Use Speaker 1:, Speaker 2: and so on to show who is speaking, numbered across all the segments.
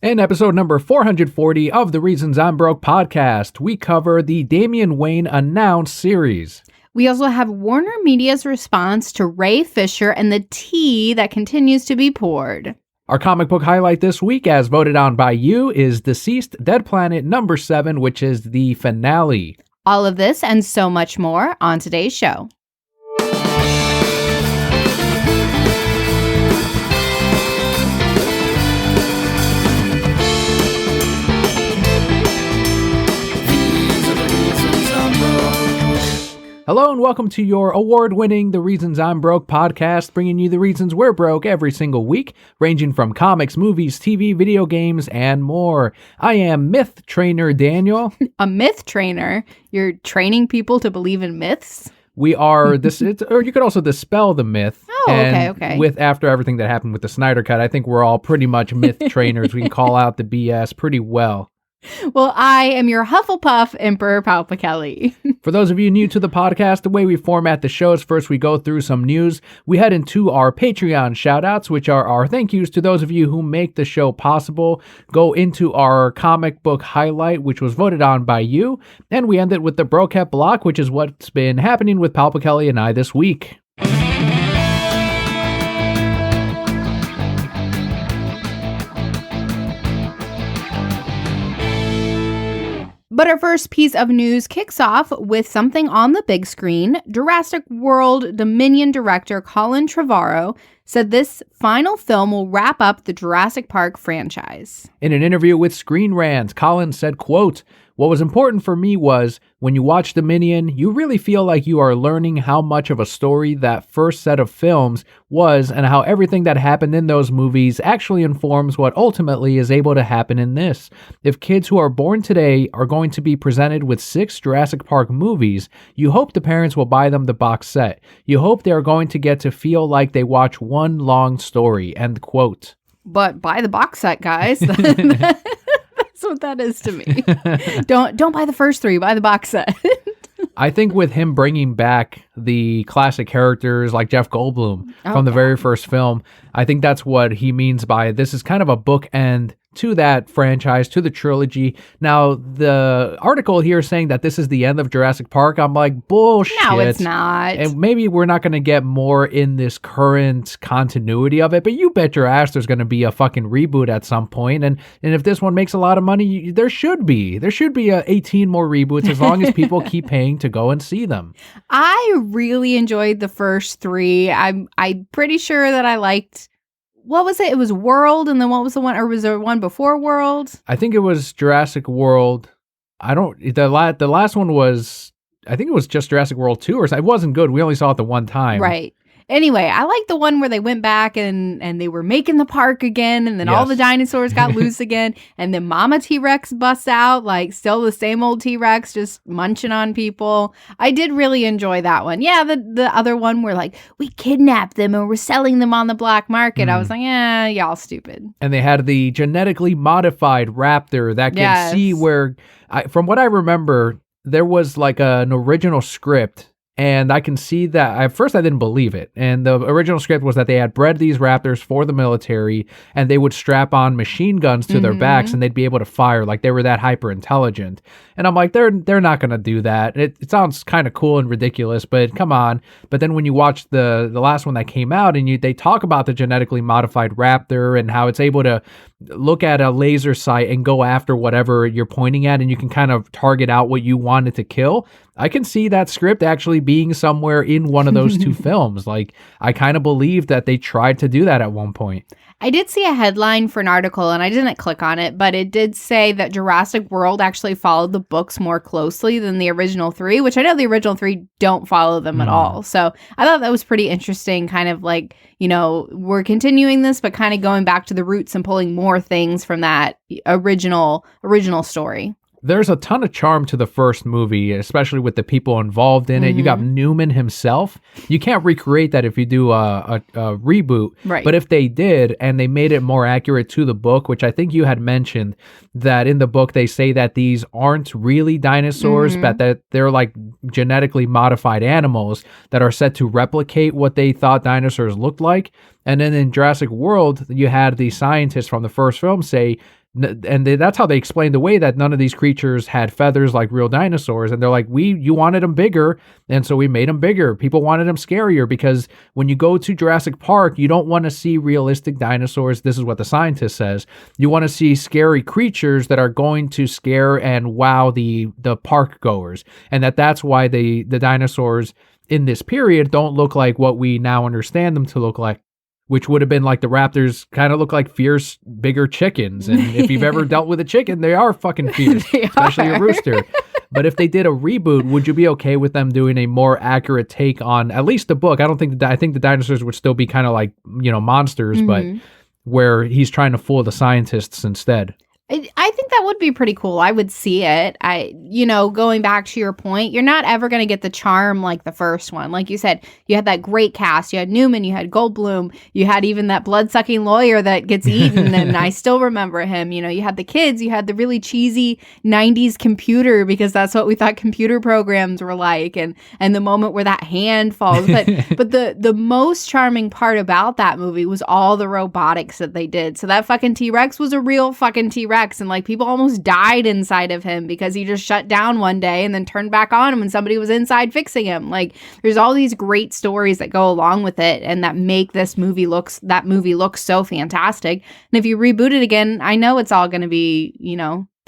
Speaker 1: In episode number 440 of the Reasons I'm Broke podcast, we cover the Damian Wayne Announced series.
Speaker 2: We also have WarnerMedia's response to Ray Fisher and the tea that continues to be poured.
Speaker 1: Our comic book highlight this week, as voted on by you, is DCeased Dead Planet number 7, which is the finale.
Speaker 2: All of this and so much more on today's show.
Speaker 1: Hello and welcome to your award-winning The Reasons I'm Broke podcast, bringing you the reasons we're broke every single week, ranging from comics, movies, TV, video games, and more. I am myth trainer Daniel.
Speaker 2: A myth trainer? You're training people to believe in myths?
Speaker 1: We are this, or you could also dispel the myth.
Speaker 2: Oh, okay.
Speaker 1: With after everything that happened with the Snyder Cut, I think we're all pretty much myth trainers. We can call out the BS pretty well.
Speaker 2: Well, I am your Hufflepuff Emperor Kelli.
Speaker 1: For those of you new to the podcast, the way we format the show is first we go through some news. We head into our Patreon shoutouts, which are our thank yous to those of you who make the show possible. Go into our comic book highlight, which was voted on by you. And we end it with the Brocat block, which is what's been happening with Kelli and I this week.
Speaker 2: But our first piece of news kicks off with something on the big screen. Jurassic World Dominion director Colin Trevorrow said this final film will wrap up the Jurassic Park franchise.
Speaker 1: In an interview with Screen Rant, Colin said, quote, "What was important for me was, when you watch Dominion, you really feel like you are learning how much of a story that first set of films was and how everything that happened in those movies actually informs what ultimately is able to happen in this. If kids who are born today are going to be presented with 6 Jurassic Park movies, you hope the parents will buy them the box set. You hope they are going to get to feel like they watch one long story," end quote.
Speaker 2: But buy the box set, guys. That's what that is to me. Don't buy the first 3, buy the box set.
Speaker 1: I think with him bringing back the classic characters like Jeff Goldblum from the very first film, I think that's what he means by this is kind of a bookend to that franchise, to the trilogy. Now, the article here saying that this is the end of Jurassic Park, I'm like, bullshit.
Speaker 2: No, it's not.
Speaker 1: And maybe we're not going to get more in this current continuity of it, but you bet your ass there's going to be a fucking reboot at some point. And if this one makes a lot of money, there should be 18 more reboots as long as people keep paying to go and see them.
Speaker 2: I really enjoyed the first 3. I'm pretty sure that I liked... What was it? It was World, and then what was the one, or was there one before World?
Speaker 1: I think it was Jurassic World. The last one was, I think it was just Jurassic World 2, or it wasn't good. We only saw it the one time.
Speaker 2: Right. Anyway, I like the one where they went back and they were making the park again, and then all the dinosaurs got loose again, and then Mama T-Rex busts out, like still the same old T-Rex, just munching on people. I did really enjoy that one. Yeah, the other one where like, we kidnapped them and we're selling them on the black market. I was like, y'all stupid.
Speaker 1: And they had the genetically modified raptor that could see where, from what I remember, there was like an original script. And I can see that, at first I didn't believe it. And the original script was that they had bred these raptors for the military and they would strap on machine guns to their backs and they'd be able to fire like they were that hyper intelligent. And I'm like, they're not going to do that. It sounds kind of cool and ridiculous, but come on. But then when you watch the last one that came out and they talk about the genetically modified raptor and how it's able to look at a laser sight and go after whatever you're pointing at and you can kind of target out what you wanted to kill. I can see that script actually being somewhere in one of those 2 films. Like, I kind of believe that they tried to do that at one point.
Speaker 2: I did see a headline for an article, and I didn't click on it, but it did say that Jurassic World actually followed the books more closely than the original 3, which I know the original 3 don't follow them at all. So I thought that was pretty interesting, kind of like, we're continuing this, but kind of going back to the roots and pulling more things from that original story.
Speaker 1: There's a ton of charm to the first movie, especially with the people involved in it. You got Newman himself. You can't recreate that if you do a reboot.
Speaker 2: Right.
Speaker 1: But if they did, and they made it more accurate to the book, which I think you had mentioned, that in the book they say that these aren't really dinosaurs, but that they're like genetically modified animals that are set to replicate what they thought dinosaurs looked like. And then in Jurassic World, you had the scientists from the first film say, And that's how they explained away that none of these creatures had feathers like real dinosaurs. And they're like, you wanted them bigger, and so we made them bigger. People wanted them scarier because when you go to Jurassic Park, you don't want to see realistic dinosaurs. This is what the scientist says. You want to see scary creatures that are going to scare and wow the park goers, and that's why the dinosaurs in this period don't look like what we now understand them to look like, which would have been like the raptors kind of look like fierce, bigger chickens. And if you've ever dealt with a chicken, they are fucking fierce, especially a rooster. But if they did a reboot, would you be okay with them doing a more accurate take on at least the book? I think the dinosaurs would still be kind of like, monsters, but where he's trying to fool the scientists instead.
Speaker 2: I think that would be pretty cool. I would see it. Going back to your point, you're not ever going to get the charm like the first one. Like you said, you had that great cast. You had Newman, you had Goldblum, you had even that blood-sucking lawyer that gets eaten, and I still remember him. You had the kids, you had the really cheesy 90s computer, because that's what we thought computer programs were like, and the moment where that hand falls. But the most charming part about that movie was all the robotics that they did. So that fucking T-Rex was a real fucking T-Rex. And like people almost died inside of him because he just shut down one day and then turned back on him and somebody was inside fixing him. Like there's all these great stories that go along with it and that make that movie look so fantastic. And if you reboot it again, I know it's all going to be,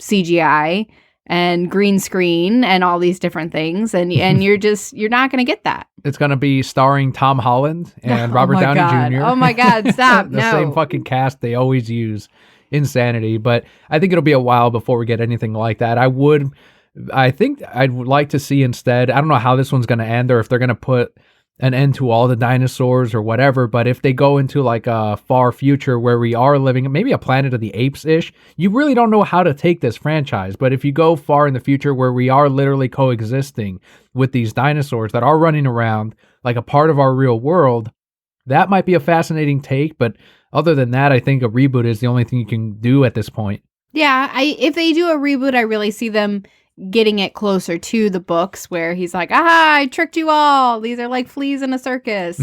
Speaker 2: CGI and green screen and all these different things. And you're not going to get that.
Speaker 1: It's going to be starring Tom Holland and Robert Downey Jr.
Speaker 2: Oh my God, stop.
Speaker 1: The same fucking cast they always use. Insanity. But I think it'll be a while before we get anything like that. I think I'd like to see instead, I don't know how this one's going to end or if they're going to put an end to all the dinosaurs or whatever, but if they go into like a far future where we are living, maybe a Planet of the Apes-ish, you really don't know how to take this franchise. But if you go far in the future where we are literally coexisting with these dinosaurs that are running around like a part of our real world, that might be a fascinating take. But other than that, I think a reboot is the only thing you can do at this point.
Speaker 2: Yeah, if they do a reboot, I really see them getting it closer to the books where he's like, aha, I tricked you all. These are like fleas in a circus.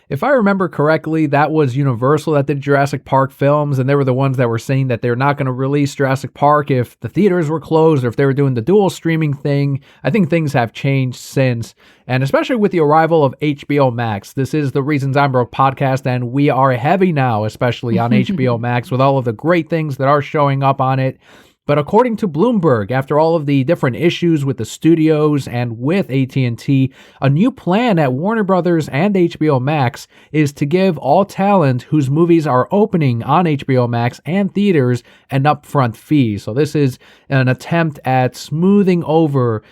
Speaker 1: If I remember correctly, that was Universal that did Jurassic Park films, and they were the ones that were saying that they're not going to release Jurassic Park if the theaters were closed or if they were doing the dual streaming thing. I think things have changed since, and especially with the arrival of HBO Max. This is the Reasons I'm Broke podcast, and we are heavy now, especially on HBO Max, with all of the great things that are showing up on it. But according to Bloomberg, after all of the different issues with the studios and with AT&T, a new plan at Warner Brothers and HBO Max is to give all talent whose movies are opening on HBO Max and theaters an upfront fee. So this is an attempt at smoothing over,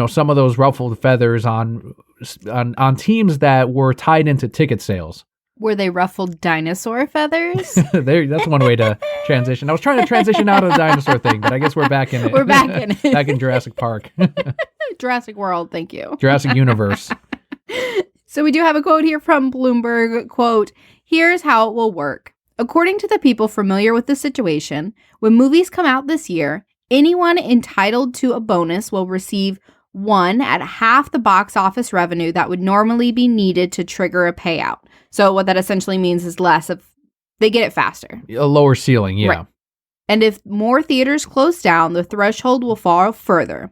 Speaker 1: some of those ruffled feathers on teams that were tied into ticket sales.
Speaker 2: Were they ruffled dinosaur feathers?
Speaker 1: That's one way to transition. I was trying to transition out of the dinosaur thing, but I guess we're back in it.
Speaker 2: We're back in it.
Speaker 1: Back in Jurassic Park.
Speaker 2: Jurassic World, thank you.
Speaker 1: Jurassic Universe.
Speaker 2: So we do have a quote here from Bloomberg, quote, "Here's how it will work. According to the people familiar with the situation, when movies come out this year, anyone entitled to a bonus will receive one at half the box office revenue that would normally be needed to trigger a payout." So what that essentially means is less of, they get it faster.
Speaker 1: A lower ceiling, yeah. Right.
Speaker 2: And if more theaters close down, the threshold will fall further,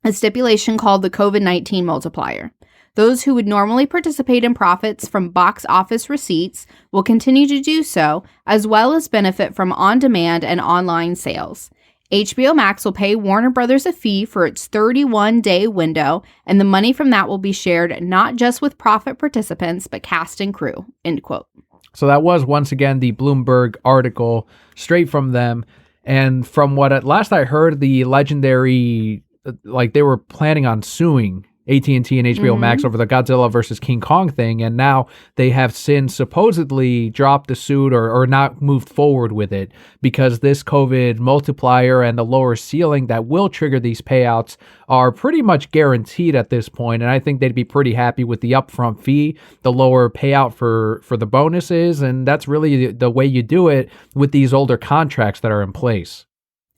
Speaker 2: a stipulation called the COVID-19 multiplier. Those who would normally participate in profits from box office receipts will continue to do so, as well as benefit from on-demand and online sales. HBO Max will pay Warner Brothers a fee for its 31-day window, and the money from that will be shared not just with profit participants, but cast and crew, end quote.
Speaker 1: So that was, once again, the Bloomberg article straight from them. And from what at last I heard, the legendary, they were planning on suing AT&T and HBO Max over the Godzilla versus King Kong thing, and now they have since supposedly dropped the suit or not moved forward with it because this COVID multiplier and the lower ceiling that will trigger these payouts are pretty much guaranteed at this point, and I think they'd be pretty happy with the upfront fee, the lower payout for the bonuses, and that's really the way you do it with these older contracts that are in place.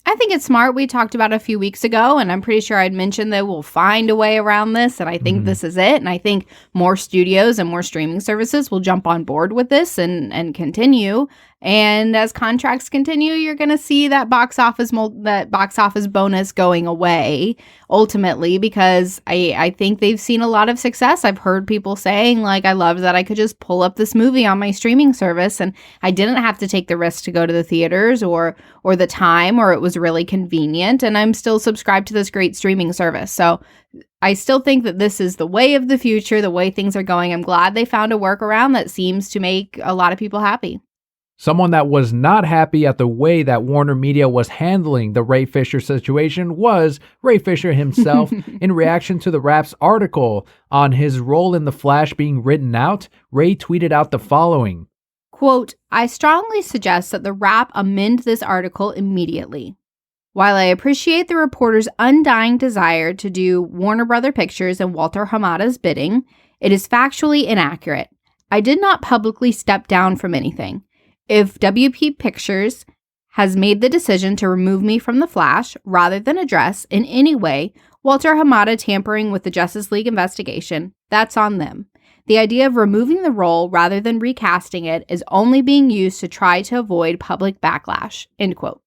Speaker 2: I think it's smart. We talked about it a few weeks ago, and I'm pretty sure I'd mentioned that we'll find a way around this, and I think this is it. And I think more studios and more streaming services will jump on board with this and continue. And as contracts continue, you're going to see that box office bonus going away ultimately, because I think they've seen a lot of success. I've heard people saying, like, I love that I could just pull up this movie on my streaming service and I didn't have to take the risk to go to the theaters or the time, or it was really convenient, and I'm still subscribed to this great streaming service. So I still think that this is the way of the future, the way things are going. I'm glad they found a workaround that seems to make a lot of people happy.
Speaker 1: Someone that was not happy at the way that WarnerMedia was handling the Ray Fisher situation was Ray Fisher himself. In reaction to the Wrap's article on his role in The Flash being written out, Ray tweeted out the following.
Speaker 2: Quote, I strongly suggest that the Wrap amend this article immediately. While I appreciate the reporter's undying desire to do Warner Brother Pictures and Walter Hamada's bidding, it is factually inaccurate. I did not publicly step down from anything. If WP Pictures has made the decision to remove me from The Flash rather than address in any way Walter Hamada tampering with the Justice League investigation, that's on them. The idea of removing the role rather than recasting it is only being used to try to avoid public backlash, end quote.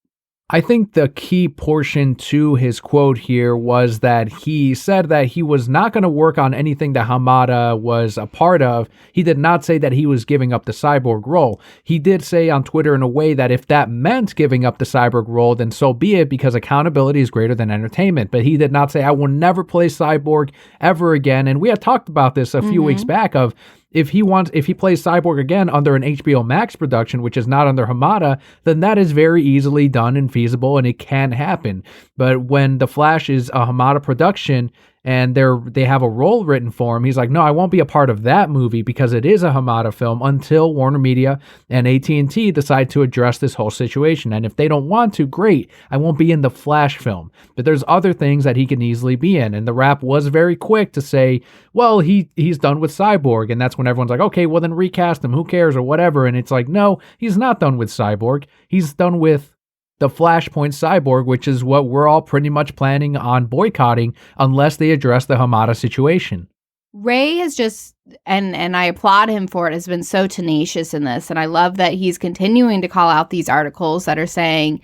Speaker 1: I think the key portion to his quote here was that he said that he was not going to work on anything that Hamada was a part of. He did not say that he was giving up the Cyborg role. He did say on Twitter in a way that if that meant giving up the Cyborg role, then so be it, because accountability is greater than entertainment. But he did not say, I will never play Cyborg ever again. And we had talked about this a few weeks back of, if he plays Cyborg again under an HBO Max production, which is not under Hamada, then that is very easily done and feasible, and it can happen. But when The Flash is a Hamada production and they have a role written for him, he's like, no, I won't be a part of that movie because it is a Hamada film until WarnerMedia and AT&T decide to address this whole situation. And if they don't want to, great, I won't be in the Flash film. But there's other things that he can easily be in. And the Wrap was very quick to say, well, he's done with Cyborg. And that's when everyone's like, okay, well then recast him, who cares, or whatever. And it's like, no, he's not done with Cyborg. He's done with the Flashpoint Cyborg, which is what we're all pretty much planning on boycotting unless they address the Hamada situation.
Speaker 2: Ray has just, and I applaud him for it, has been so tenacious in this. And I love that he's continuing to call out these articles that are saying,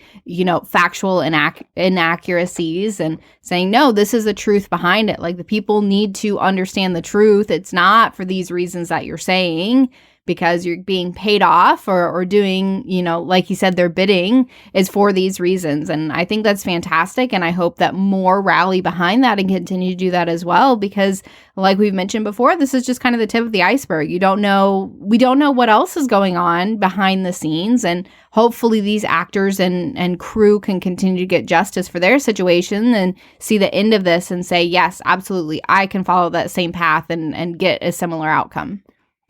Speaker 2: factual inaccuracies and saying, no, this is the truth behind it. Like, the people need to understand the truth. It's not for these reasons that you're saying, because you're being paid off or doing, like he said, their bidding is for these reasons. And I think that's fantastic. And I hope that more rally behind that and continue to do that as well, because like we've mentioned before, this is just kind of the tip of the iceberg. We don't know what else is going on behind the scenes. And hopefully these actors and crew can continue to get justice for their situation and see the end of this and say, yes, absolutely, I can follow that same path and get a similar outcome.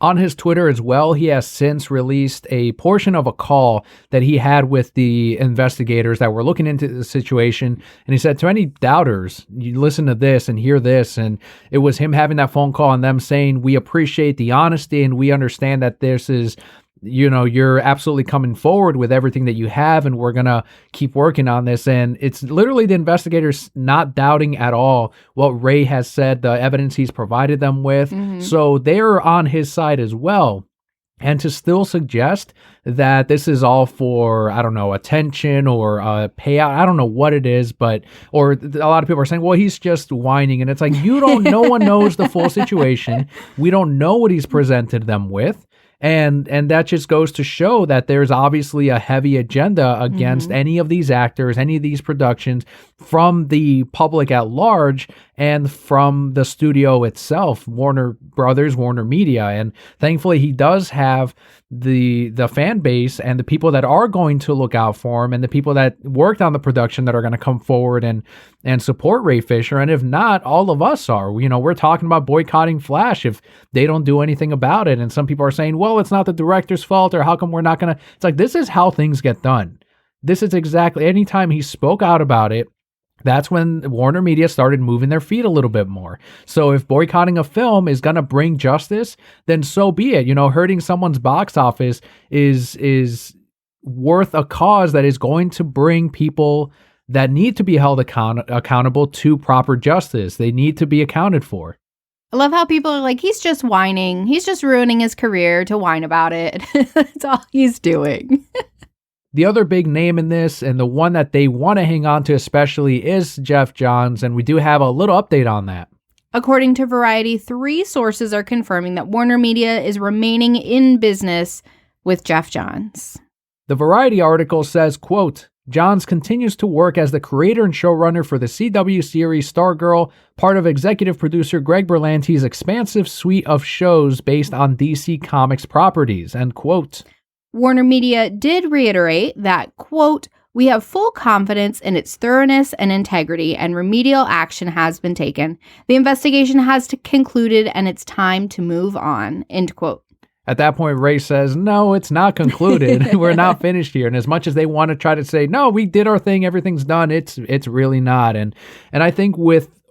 Speaker 1: On his Twitter as well, he has since released a portion of a call that he had with the investigators that were looking into the situation. And he said, to any doubters, you listen to this and hear this. And it was him having that phone call and them saying, we appreciate the honesty and we understand that this is, you're absolutely coming forward with everything that you have, and we're going to keep working on this. And it's literally the investigators not doubting at all what Ray has said, the evidence he's provided them with. Mm-hmm. So they're on his side as well. And to still suggest that this is all for, I don't know, attention or payout, I don't know what it is, or a lot of people are saying, well, he's just whining. And it's like, no one knows the full situation. We don't know what he's presented them with. And that just goes to show that there's obviously a heavy agenda against any of these actors, any of these productions, from the public at large and from the studio itself, Warner Brothers, WarnerMedia. And thankfully he does have the fan base and the people that are going to look out for him and the people that worked on the production that are going to come forward and support Ray Fisher. And if not, all of us are. We're talking about boycotting Flash if they don't do anything about it. And some people are saying, well, it's not the director's fault, or how come we're not going to... It's like, this is how things get done. This is exactly... Anytime he spoke out about it, that's when WarnerMedia started moving their feet a little bit more. So if boycotting a film is going to bring justice, then so be it. Hurting someone's box office is worth a cause that is going to bring people that need to be held accountable to proper justice. They need to be accounted for.
Speaker 2: I love how people are like, he's just whining. He's just ruining his career to whine about it. That's all he's doing.
Speaker 1: The other big name in this, and the one that they want to hang on to especially, is Geoff Johns, and we do have a little update on that.
Speaker 2: According to Variety, 3 sources are confirming that WarnerMedia is remaining in business with Geoff Johns.
Speaker 1: The Variety article says, quote, Johns continues to work as the creator and showrunner for the CW series Stargirl, part of executive producer Greg Berlanti's expansive suite of shows based on DC Comics properties, end quote.
Speaker 2: WarnerMedia did reiterate that, quote, we have full confidence in its thoroughness and integrity, and remedial action has been taken. The investigation has concluded, and it's time to move on, end quote.
Speaker 1: At that point, Ray says, no, it's not concluded. We're not finished here. And as much as they want to try to say, no, we did our thing, everything's done, it's really not. And I think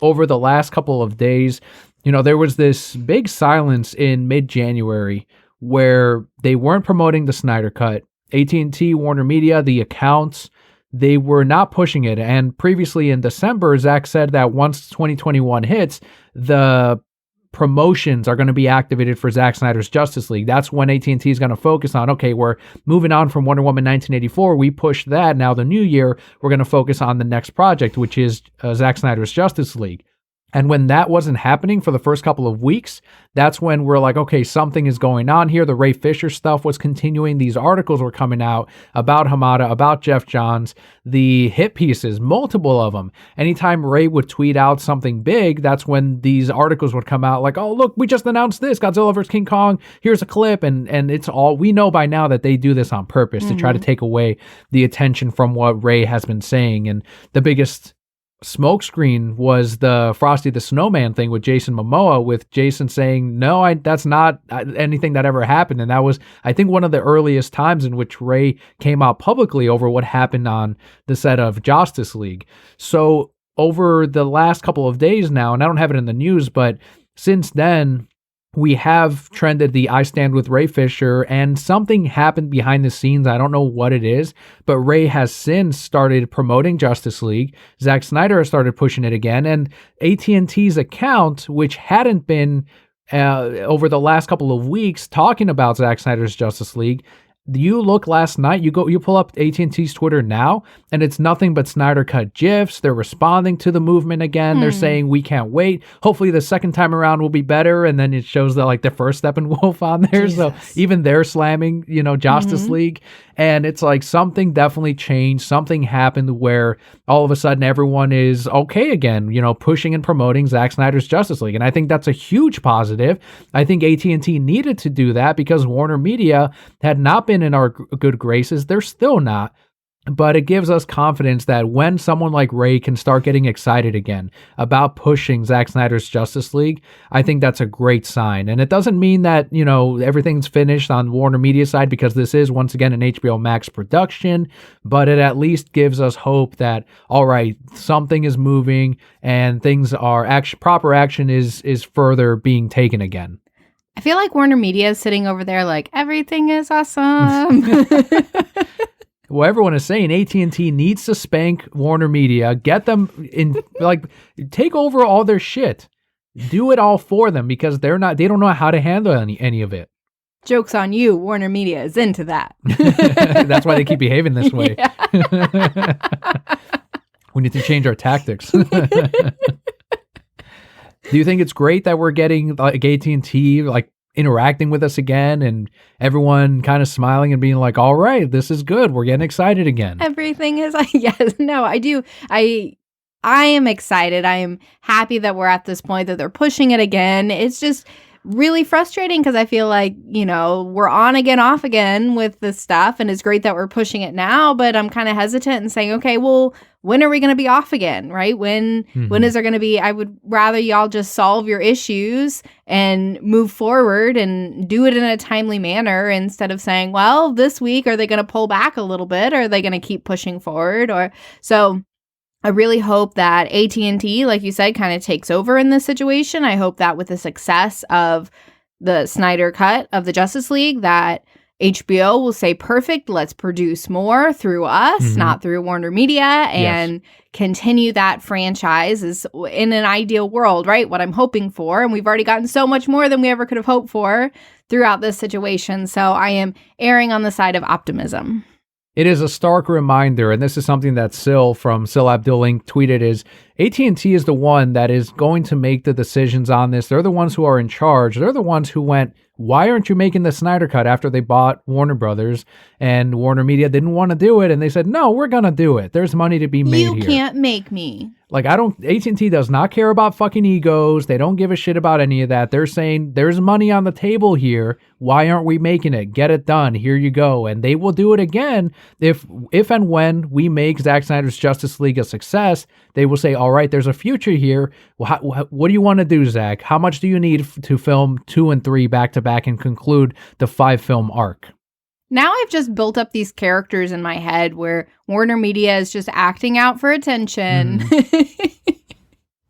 Speaker 1: over the last couple of days, there was this big silence in mid-January where they weren't promoting the Snyder Cut. AT&T, WarnerMedia, the accounts, they were not pushing it. And previously in December, Zack said that once 2021 hits, the promotions are going to be activated for Zack Snyder's Justice League. That's when AT&T is going to focus on, okay, we're moving on from Wonder Woman 1984. We pushed that. Now the new year, we're going to focus on the next project, which is Zack Snyder's Justice League. And when that wasn't happening for the first couple of weeks, that's when we're like, okay, something is going on here. The Ray Fisher stuff was continuing. These articles were coming out about Hamada, about Geoff Johns, the hit pieces, multiple of them. Anytime Ray would tweet out something big, that's when these articles would come out like, oh, look, we just announced this, Godzilla vs. King Kong. Here's a clip. And it's all, we know by now that they do this on purpose to try to take away the attention from what Ray has been saying. And the biggest smokescreen was the Frosty the Snowman thing with Jason Momoa, with Jason saying, no, that's not anything that ever happened. And that was, I think, one of the earliest times in which Ray came out publicly over what happened on the set of Justice League. So over the last couple of days now, and I don't have it in the news, but since then, we have trended the I Stand With Ray Fisher, and something happened behind the scenes. I don't know what it is, but Ray has since started promoting Justice League. Zack Snyder has started pushing it again, and AT&T's account, which hadn't been over the last couple of weeks talking about Zack Snyder's Justice League, you look last night, you pull up AT&T's Twitter now, and it's nothing but Snyder Cut GIFs. They're responding to the movement again. They're saying, we can't wait. Hopefully the second time around will be better. And then it shows the first Steppenwolf on there. Jesus. So even they're slamming, Justice League. And it's like something definitely changed. Something happened where all of a sudden everyone is okay again, pushing and promoting Zack Snyder's Justice League. And I think that's a huge positive. I think AT&T needed to do that because WarnerMedia had not been in our good graces. They're still not. But it gives us confidence that when someone like Ray can start getting excited again about pushing Zack Snyder's Justice League, I think that's a great sign. And it doesn't mean that, everything's finished on WarnerMedia side, because this is, once again, an HBO Max production, but it at least gives us hope that, all right, something is moving and things are proper action is further being taken again.
Speaker 2: I feel like WarnerMedia is sitting over there like, everything is awesome.
Speaker 1: Well, everyone is saying AT&T needs to spank WarnerMedia, get them in, take over all their shit, do it all for them, because they don't know how to handle any of it.
Speaker 2: Joke's on you. WarnerMedia is into that.
Speaker 1: That's why they keep behaving this way. Yeah. We need to change our tactics. Do you think it's great that we're getting AT&T interacting with us again, and everyone kind of smiling and being like, all right, this is good, we're getting excited again?
Speaker 2: Everything is yes, no, I do. I am excited. I am happy that we're at this point that they're pushing it again. It's just really frustrating because I feel like, we're on again, off again with this stuff, and it's great that we're pushing it now, but I'm kind of hesitant and saying, okay, well, when are we going to be off again, right? When is there going to be, I would rather y'all just solve your issues and move forward and do it in a timely manner instead of saying, well, this week, are they going to pull back a little bit? Or are they going to keep pushing forward? So I really hope that AT&T, like you said, kind of takes over in this situation. I hope that with the success of the Snyder Cut of the Justice League, that HBO will say, perfect, let's produce more through us, not through WarnerMedia, and continue that franchise is in an ideal world, right? What I'm hoping for. And we've already gotten so much more than we ever could have hoped for throughout this situation. So I am erring on the side of optimism.
Speaker 1: It is a stark reminder, and this is something that Syl from SYLABDUL tweeted, is AT&T is the one that is going to make the decisions on this. They're the ones who are in charge. They're the ones who went, why aren't you making the Snyder Cut after they bought Warner Brothers? And WarnerMedia didn't want to do it, and they said, no, we're going to do it. There's money to be made here.
Speaker 2: You can't make me.
Speaker 1: Like, AT&T does not care about fucking egos. They don't give a shit about any of that. They're saying, there's money on the table here. Why aren't we making it? Get it done. Here you go. And they will do it again if and when we make Zack Snyder's Justice League a success. They will say, all right, there's a future here. Well, what do you want to do, Zack? How much do you need to film 2 and 3 back to back and conclude the 5-film arc?
Speaker 2: Now I've just built up these characters in my head where WarnerMedia is just acting out for attention.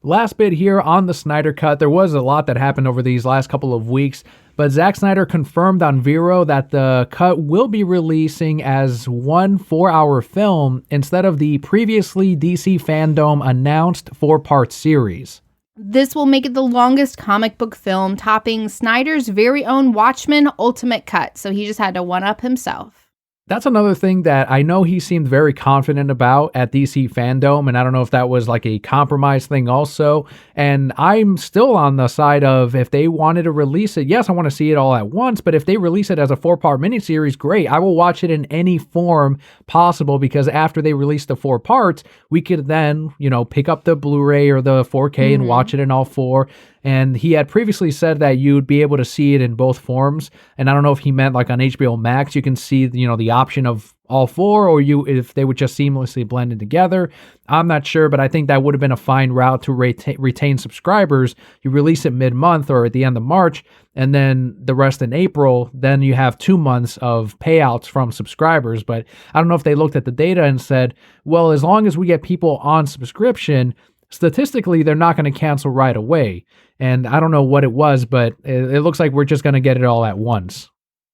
Speaker 1: Last bit here on the Snyder Cut. There was a lot that happened over these last couple of weeks, but Zack Snyder confirmed on Vero that the cut will be releasing as 1 4-hour film instead of the previously DC Fandom announced 4-part series.
Speaker 2: This will make it the longest comic book film, topping Snyder's very own Watchmen Ultimate Cut. So he just had to one-up himself.
Speaker 1: That's another thing that I know he seemed very confident about at DC Fandom, and I don't know if that was like a compromise thing also. And I'm still on the side of, if they wanted to release it, yes, I want to see it all at once, but if they release it as a 4-part miniseries, great. I will watch it in any form possible, because after they release the 4 parts, we could then, pick up the Blu-ray or the 4K and watch it in all 4. And he had previously said that you'd be able to see it in both forms. And I don't know if he meant like on HBO Max, you can see, the option of all 4, or if they would just seamlessly blend it together. I'm not sure, but I think that would have been a fine route to retain subscribers. You release it mid-month or at the end of March, and then the rest in April, then you have 2 months of payouts from subscribers. But I don't know if they looked at the data and said, well, as long as we get people on subscription, statistically, they're not going to cancel right away. And I don't know what it was, but it looks like we're just going to get it all at once.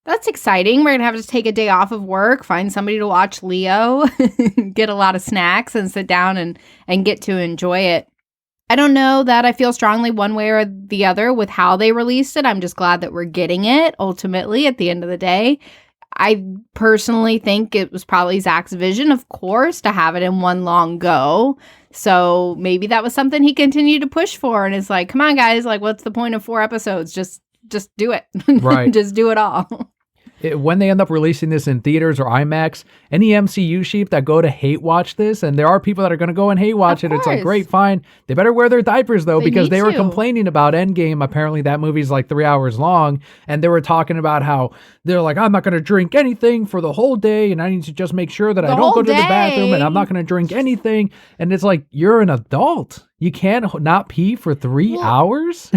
Speaker 2: That's exciting. We're going to have to take a day off of work, find somebody to watch Leo, get a lot of snacks, and sit down and get to enjoy it. I don't know that I feel strongly one way or the other with how they released it. I'm just glad that we're getting it ultimately at the end of the day. I personally think it was probably Zack's vision, of course, to have it in one long go. So maybe that was something he continued to push for. And it's like, come on, guys, like, what's the point of 4 episodes? Just do it.
Speaker 1: Right.
Speaker 2: Just do it all.
Speaker 1: When they end up releasing this in theaters or IMAX, any MCU sheep that go to hate watch this, and there are people that are going to go and hate watch it, it's like, great, fine. They better wear their diapers, though, because they were complaining about Endgame. Apparently, that movie's like 3 hours long, and they were talking about how they're like, I'm not going to drink anything for the whole day, and I need to just make sure that I don't go to the bathroom, and I'm not going to drink anything. And it's like, you're an adult. You can't not pee for 3 hours?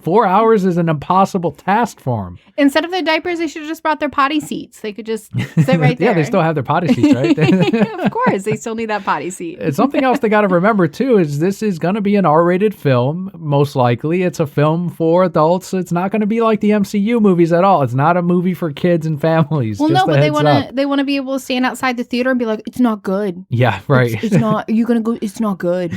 Speaker 1: 4 hours is an impossible task for them.
Speaker 2: Instead of their diapers, they should have just brought their potty seats. They could just sit right there.
Speaker 1: Yeah, they still have their potty seats, right?
Speaker 2: Of course, they still need that potty seat.
Speaker 1: It's something else they got to remember, too, is this is going to be an R-rated film, most likely. It's a film for adults. It's not going to be like the MCU movies at all. It's not a movie for kids and families.
Speaker 2: Well, no, but they want to be able to stand outside the theater and be like, it's not good.
Speaker 1: Yeah, right.
Speaker 2: It's not, you're going to go, it's not good.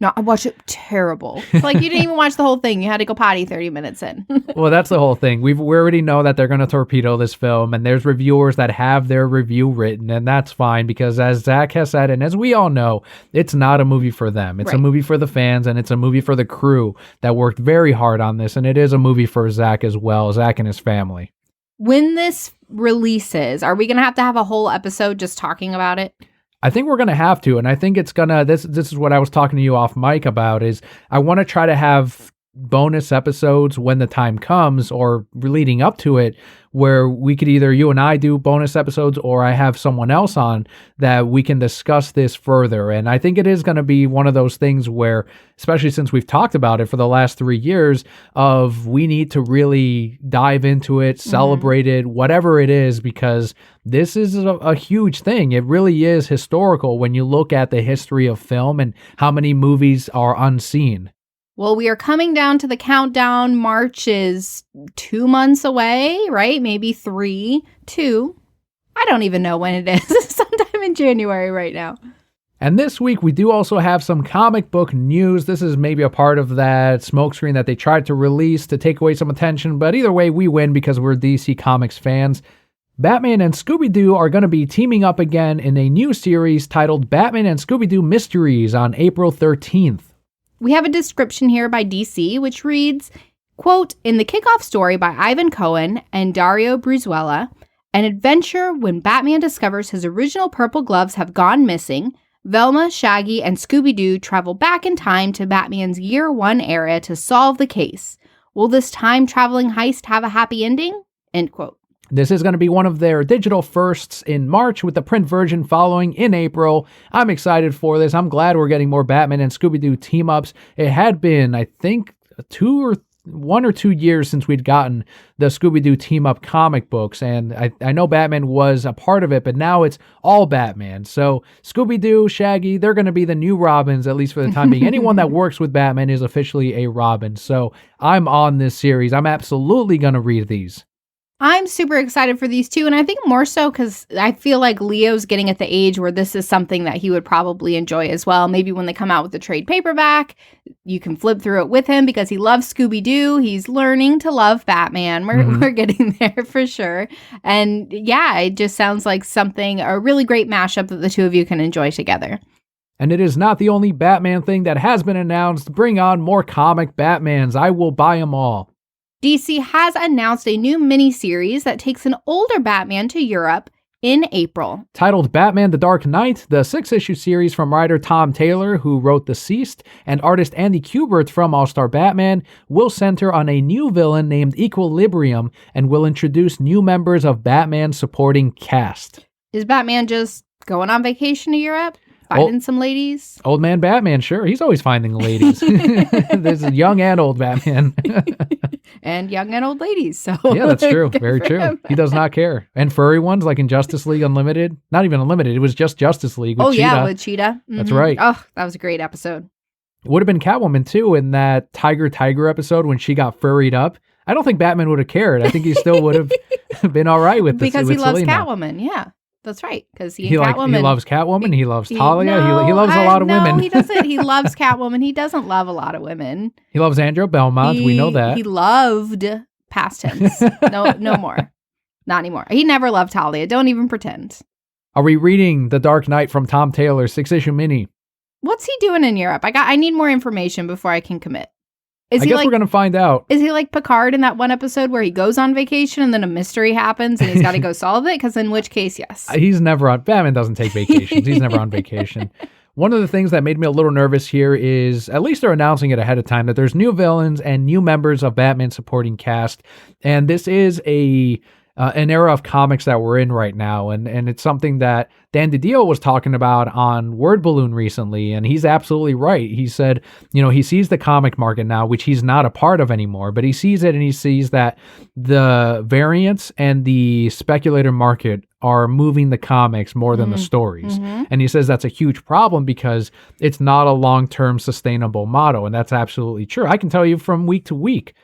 Speaker 2: No, I watched it terrible. It's like, you didn't even watch the whole thing. You had to go potty 30 minutes in.
Speaker 1: Well, that's the whole thing. We already know that they're going to torpedo this film, and there's reviewers that have their review written, and that's fine, because as Zack has said, and as we all know, it's not a movie for them. It's a movie for the fans, and it's a movie for the crew that worked very hard on this, and it is a movie for Zack as well, Zack and his family.
Speaker 2: When this releases, are we going to have a whole episode just talking about it?
Speaker 1: I think we're going to have to, and I think it's going to, this is what I was talking to you off mic about, is I want to try to have bonus episodes when the time comes, or leading up to it, where we could either, you and I do bonus episodes, or I have someone else on that we can discuss this further. And I think it is going to be one of those things where, especially since we've talked about it for the last 3 years, of we need to really dive into it, celebrate it, whatever it is, because this is a huge thing. It really is historical when you look at the history of film and how many movies are unseen.
Speaker 2: Well, we are coming down to the countdown. March is 2 months away, right? Maybe 3, 2. I don't even know when it is. Sometime in January right now.
Speaker 1: And this week, we do also have some comic book news. This is maybe a part of that smokescreen that they tried to release to take away some attention. But either way, we win because we're DC Comics fans. Batman and Scooby-Doo are going to be teaming up again in a new series titled Batman and Scooby-Doo Mysteries on April 13th.
Speaker 2: We have a description here by DC, which reads, quote, "In the kickoff story by Ivan Cohen and Dario Brizuela, an adventure when Batman discovers his original purple gloves have gone missing, Velma, Shaggy, and Scooby-Doo travel back in time to Batman's Year One era to solve the case. Will this time-traveling heist have a happy ending?" End quote.
Speaker 1: This is going to be one of their digital firsts in March with the print version following in April. I'm excited for this. I'm glad we're getting more Batman and Scooby-Doo team-ups. It had been, I think, 1 or 2 years since we'd gotten the Scooby-Doo team-up comic books, and I know Batman was a part of it, but now it's all Batman. So Scooby-Doo, Shaggy, they're going to be the new Robins, at least for the time being. Anyone that works with Batman is officially a Robin. So I'm on this series. I'm absolutely going to read these.
Speaker 2: I'm super excited for these two, and I think more so because I feel like Leo's getting at the age where this is something that he would probably enjoy as well. Maybe when they come out with the trade paperback, you can flip through it with him because he loves Scooby-Doo. He's learning to love Batman. We're getting there for sure. And yeah, it just sounds like a really great mashup that the two of you can enjoy together.
Speaker 1: And it is not the only Batman thing that has been announced. Bring on more comic Batmans. I will buy them all.
Speaker 2: DC has announced a new miniseries that takes an older Batman to Europe in April.
Speaker 1: Titled Batman the Dark Knight, the 6-issue series from writer Tom Taylor, who wrote DCeased, and artist Andy Kubert from All-Star Batman, will center on a new villain named Equilibrium and will introduce new members of Batman's supporting cast.
Speaker 2: Is Batman just going on vacation to Europe? Finding some ladies?
Speaker 1: Old man Batman, sure. He's always finding ladies. There's a young and old Batman.
Speaker 2: And young and old ladies. So
Speaker 1: yeah, that's true. Very true. Him. He does not care. And furry ones like in Justice League Unlimited. Not even Unlimited. It was just Justice League with Cheetah.
Speaker 2: Yeah, with Cheetah. Mm-hmm.
Speaker 1: That's right.
Speaker 2: Oh, that was a great episode.
Speaker 1: Would have been Catwoman too in that Tiger episode when she got furried up. I don't think Batman would have cared. I think he still would have been all right with this.
Speaker 2: Because he loves
Speaker 1: Selena.
Speaker 2: Catwoman, yeah. That's right, because he
Speaker 1: loves Catwoman. He loves Talia. He loves a lot of women.
Speaker 2: No, he doesn't. He loves Catwoman. He doesn't love a lot of women.
Speaker 1: He loves Andrew Belmont. We know that.
Speaker 2: He loved past tense. No more. Not anymore. He never loved Talia. Don't even pretend.
Speaker 1: Are we reading The Dark Knight from Tom Taylor, 6-issue mini?
Speaker 2: What's he doing in Europe? I need more information before I can commit.
Speaker 1: I guess we're going to find out.
Speaker 2: Is he like Picard in that one episode where he goes on vacation and then a mystery happens and he's got to go solve it? Because in which case, yes.
Speaker 1: Batman doesn't take vacations. He's never on vacation. One of the things that made me a little nervous here is, at least they're announcing it ahead of time, that there's new villains and new members of Batman's supporting cast. And this is an era of comics that we're in right now. And it's something that Dan DiDio was talking about on Word Balloon recently. And he's absolutely right. He said, he sees the comic market now, which he's not a part of anymore, but he sees it and he sees that the variants and the speculator market are moving the comics more than the stories. Mm-hmm. And he says that's a huge problem because it's not a long-term sustainable model. And that's absolutely true. I can tell you from week to week,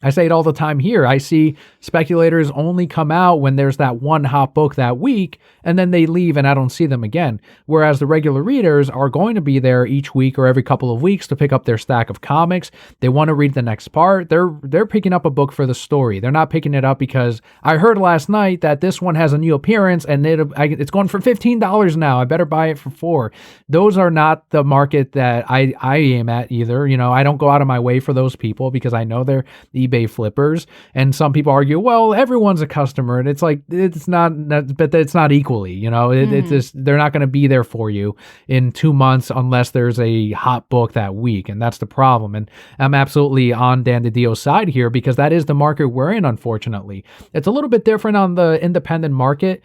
Speaker 1: I say it all the time here. I see speculators only come out when there's that one hot book that week, and then they leave and I don't see them again. Whereas the regular readers are going to be there each week or every couple of weeks to pick up their stack of comics. They want to read the next part. They're picking up a book for the story. They're not picking it up because I heard last night that this one has a new appearance and it's going for $15 now. I better buy it for $4. Those are not the market that I aim at either. I don't go out of my way for those people because I know they're eBay flippers. And some people argue, well, everyone's a customer, and it's like it's not, but it's not equally. It's just, they're not going to be there for you in 2 months unless there's a hot book that week, and that's the problem. And I'm absolutely on Dan DiDio's side here because that is the market we're in. Unfortunately, it's a little bit different on the independent market.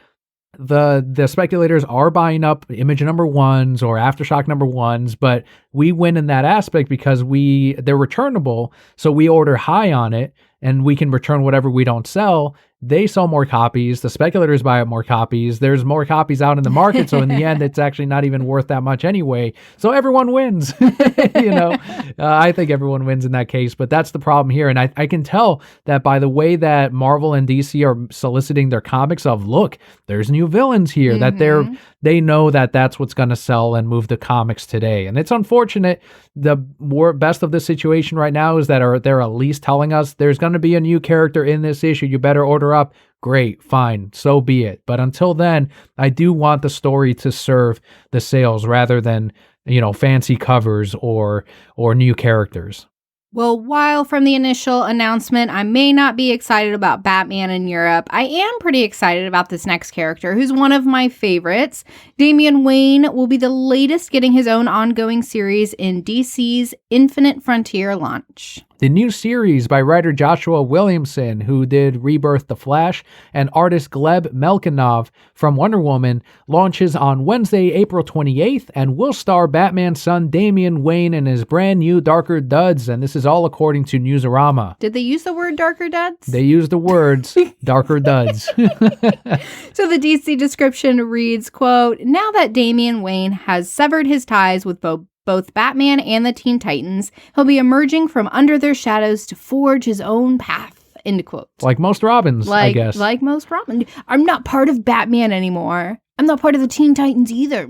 Speaker 1: The speculators are buying up Image number ones or Aftershock number ones, but we win in that aspect because they're returnable, so we order high on it, and we can return whatever we don't sell, they sell more copies. The speculators buy up more copies. There's more copies out in the market. So in the end, it's actually not even worth that much anyway. So everyone wins. I think everyone wins in that case. But that's the problem here. And I can tell that by the way that Marvel and DC are soliciting their comics of, look, there's new villains here, that they know that that's what's going to sell and move the comics today. And it's unfortunate. The best of this situation right now is that they're at least telling us there's going to be a new character in this issue. You better order up. Great, fine, so be it. But until then, I do want the story to serve the sales rather than, fancy covers or new characters.
Speaker 2: Well, while from the initial announcement, I may not be excited about Batman in Europe, I am pretty excited about this next character, who's one of my favorites. Damian Wayne will be the latest getting his own ongoing series in DC's Infinite Frontier launch.
Speaker 1: The new series by writer Joshua Williamson, who did Rebirth The Flash, and artist Gleb Melkinov from Wonder Woman, launches on Wednesday, April 28th, and will star Batman's son Damian Wayne in his brand new Darker Duds, and this is all according to Newsarama.
Speaker 2: Did they use the word Darker Duds?
Speaker 1: They used the words Darker Duds.
Speaker 2: So the DC description reads, quote, "Now that Damian Wayne has severed his ties with both Batman and the Teen Titans, he'll be emerging from under their shadows to forge his own path," end quote.
Speaker 1: Like most Robins, I guess.
Speaker 2: Like most Robins. I'm not part of Batman anymore. I'm not part of the Teen Titans either.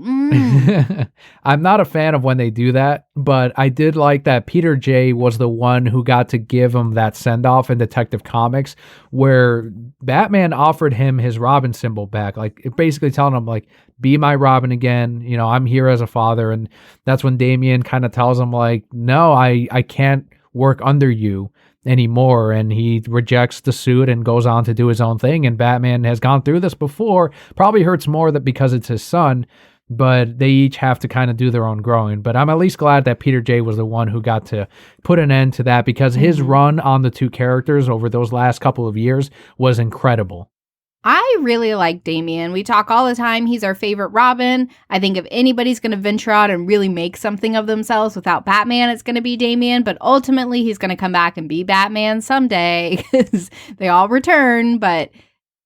Speaker 1: I'm not a fan of when they do that, but I did like that Peter J was the one who got to give him that send-off in Detective Comics, where Batman offered him his Robin symbol back, like basically telling him, like, be my Robin again. I'm here as a father. And that's when Damian kind of tells him, like, no, I can't work under you anymore, and he rejects the suit and goes on to do his own thing. And Batman has gone through this before. Probably hurts more that because it's his son, but they each have to kind of do their own growing. But I'm at least glad that Peter J was the one who got to put an end to that, because his run on the two characters over those last couple of years was incredible.
Speaker 2: I really like Damian. We talk all the time. He's our favorite Robin. I think if anybody's going to venture out and really make something of themselves without Batman, it's going to be Damian. But ultimately, he's going to come back and be Batman someday, because they all return. But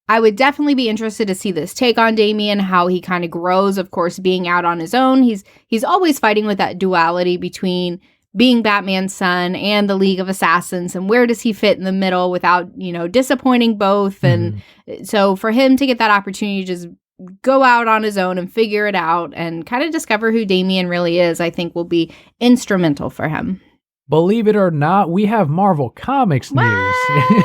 Speaker 2: I would definitely be interested to see this take on Damian, how he kind of grows, of course, being out on his own. He's always fighting with that duality between being Batman's son and the League of Assassins, and where does he fit in the middle without, disappointing both. And so for him to get that opportunity to just go out on his own and figure it out and kind of discover who Damian really is, I think will be instrumental for him.
Speaker 1: Believe it or not, we have Marvel Comics news.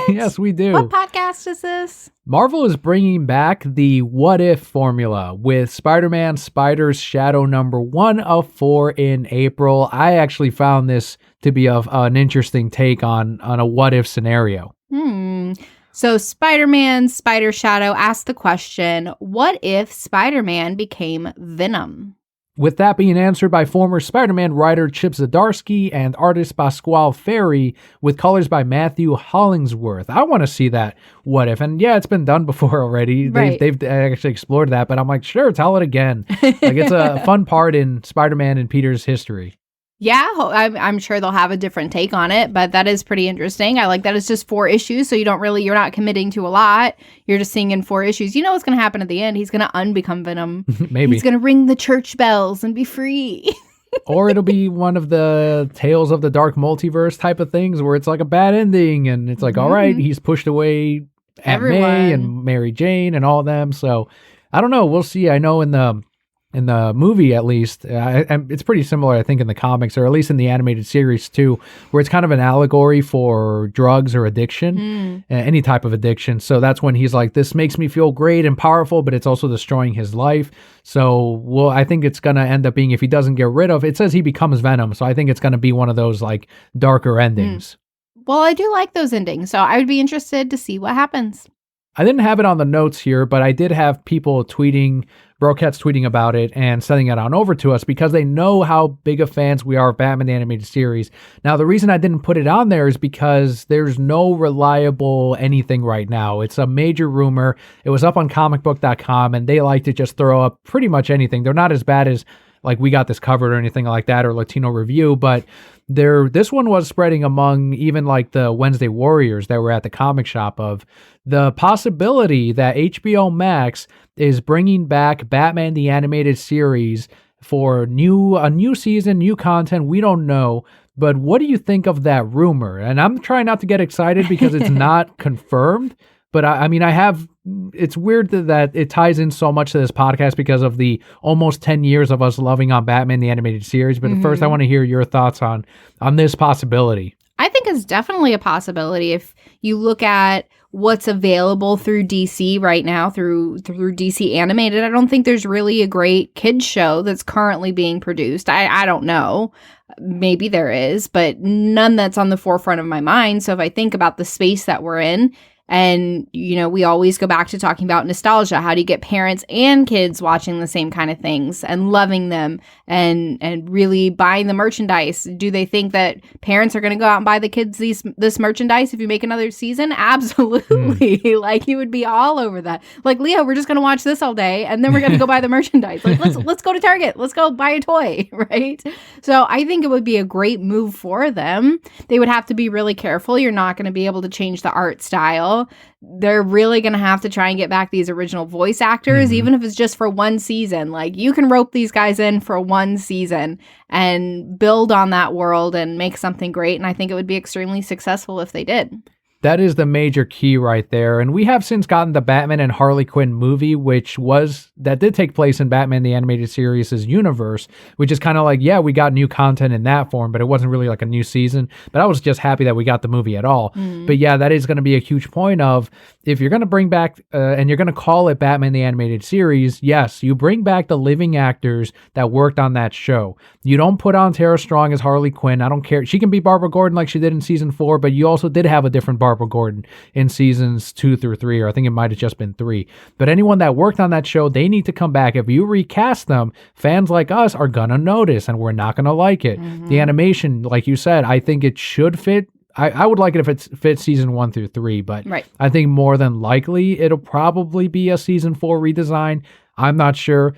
Speaker 1: Yes, we do.
Speaker 2: What podcast is this?
Speaker 1: Marvel is bringing back the What If formula with Spider-Man Spider's Shadow number 1 of 4 in April. I actually found this to be an interesting take on a what if scenario.
Speaker 2: So Spider-Man Spider Shadow asked the question, what if Spider-Man became Venom?
Speaker 1: With that being answered by former Spider-Man writer Chip Zdarsky and artist Pasquale Ferry, with colors by Matthew Hollingsworth. I want to see that what if. And yeah, it's been done before already.
Speaker 2: Right.
Speaker 1: They've actually explored that, but I'm like, sure, tell it again. Like, it's a fun part in Spider-Man and Peter's history.
Speaker 2: Yeah, I'm sure they'll have a different take on it, but that is pretty interesting. I like that it's just 4 issues, so you're not committing to a lot. You're just seeing in 4 issues. You know what's going to happen at the end. He's going to unbecome Venom.
Speaker 1: Maybe.
Speaker 2: He's going to ring the church bells and be free.
Speaker 1: Or it'll be one of the Tales of the Dark Multiverse type of things where it's like a bad ending, and it's like, all right, he's pushed away Aunt May and Mary Jane and all of them. So I don't know. We'll see. I know in the movie, at least, it's pretty similar, I think, in the comics, or at least in the animated series too, where it's kind of an allegory for drugs or addiction, any type of addiction. So that's when he's like, this makes me feel great and powerful, but it's also destroying his life. So, I think it's going to end up being, if he doesn't get rid of, it says he becomes Venom. So I think it's going to be one of those like darker endings.
Speaker 2: Well, I do like those endings, so I would be interested to see what happens.
Speaker 1: I didn't have it on the notes here, but I did have people tweeting, Brocats tweeting about it and sending it on over to us because they know how big of fans we are of Batman the Animated Series. Now, the reason I didn't put it on there is because there's no reliable anything right now. It's a major rumor. It was up on comicbook.com, and they like to just throw up pretty much anything. They're not as bad as like We Got This Covered or anything like that, or Latino Review, but this one was spreading among even like the Wednesday Warriors that were at the comic shop of the possibility that HBO Max is bringing back Batman the Animated Series for a new season, new content. We don't know. But what do you think of that rumor? And I'm trying not to get excited because it's not confirmed. But I mean, it's weird that it ties in so much to this podcast because of the almost 10 years of us loving on Batman, the animated series. But first, I want to hear your thoughts on this possibility.
Speaker 2: I think it's definitely a possibility. If you look at what's available through DC right now, through DC Animated, I don't think there's really a great kids show that's currently being produced. I don't know. Maybe there is, but none that's on the forefront of my mind. So if I think about the space that we're in, and, you know, we always go back to talking about nostalgia. How do you get parents and kids watching the same kind of things and loving them and really buying the merchandise? Do they think that parents are going to go out and buy the kids this merchandise if you make another season? Absolutely. Like, you would be all over that. Like, Leo, we're just going to watch this all day and then we're going to go buy the merchandise. Like, let's go to Target. Let's go buy a toy, right? So I think it would be a great move for them. They would have to be really careful. You're not going to be able to change the art style. They're really going to have to try and get back these original voice actors, even if it's just for one season. Like, you can rope these guys in for one season and build on that world and make something great. And I think it would be extremely successful if they did.
Speaker 1: That is the major key right there. And we have since gotten the Batman and Harley Quinn movie, that did take place in Batman the Animated Series' universe, which is kind of like, yeah, we got new content in that form, but it wasn't really like a new season. But I was just happy that we got the movie at all. But yeah, that is going to be a huge point of, if you're going to bring back, and you're going to call it Batman the Animated Series, yes, you bring back the living actors that worked on that show. You don't put on Tara Strong as Harley Quinn. I don't care. She can be Barbara Gordon like she did in season 4, but you also did have a different Barbara Gordon in seasons 2 through 3, or I think it might have just been 3. But anyone that worked on that show, they need to come back. If you recast them, fans like us are gonna notice, and we're not gonna like it. The animation, like you said, I think it should fit. I would like it if it fits season 1 through 3, but right. I think more than likely it'll probably be a season 4 redesign. I'm not sure.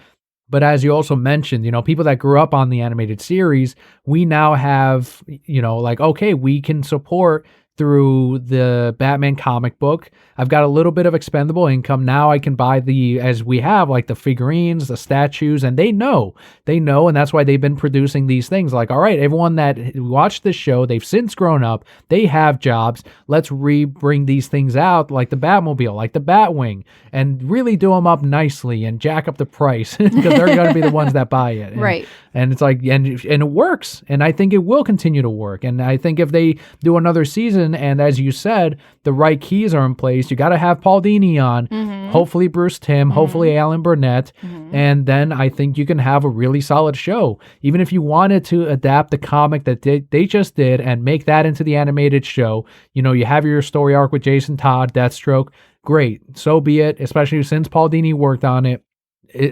Speaker 1: But as you also mentioned, you know, people that grew up on the animated series, we now have, you know, like, okay, we can support through the Batman comic book. I've got a little bit of expendable income. Now I can buy as we have, like the figurines, the statues, and they know, and that's why they've been producing these things. Like, all right, everyone that watched this show, they've since grown up, they have jobs. Let's bring these things out, like the Batmobile, like the Batwing, and really do them up nicely and jack up the price because they're going to be the ones that buy it. And,
Speaker 2: right.
Speaker 1: And it's like, and it works. And I think it will continue to work. And I think if they do another season, and as you said, the right keys are in place, you got to have Paul Dini on, hopefully Bruce Timm, hopefully Alan Burnett, and then I think you can have a really solid show. Even if you wanted to adapt the comic that they just did and make that into the animated show, you know, you have your story arc with Jason Todd, Deathstroke, great, so be it, especially since Paul Dini worked on it.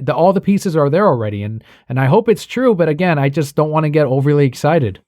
Speaker 1: All the pieces are there already, and I hope it's true, but again, I just don't want to get overly excited.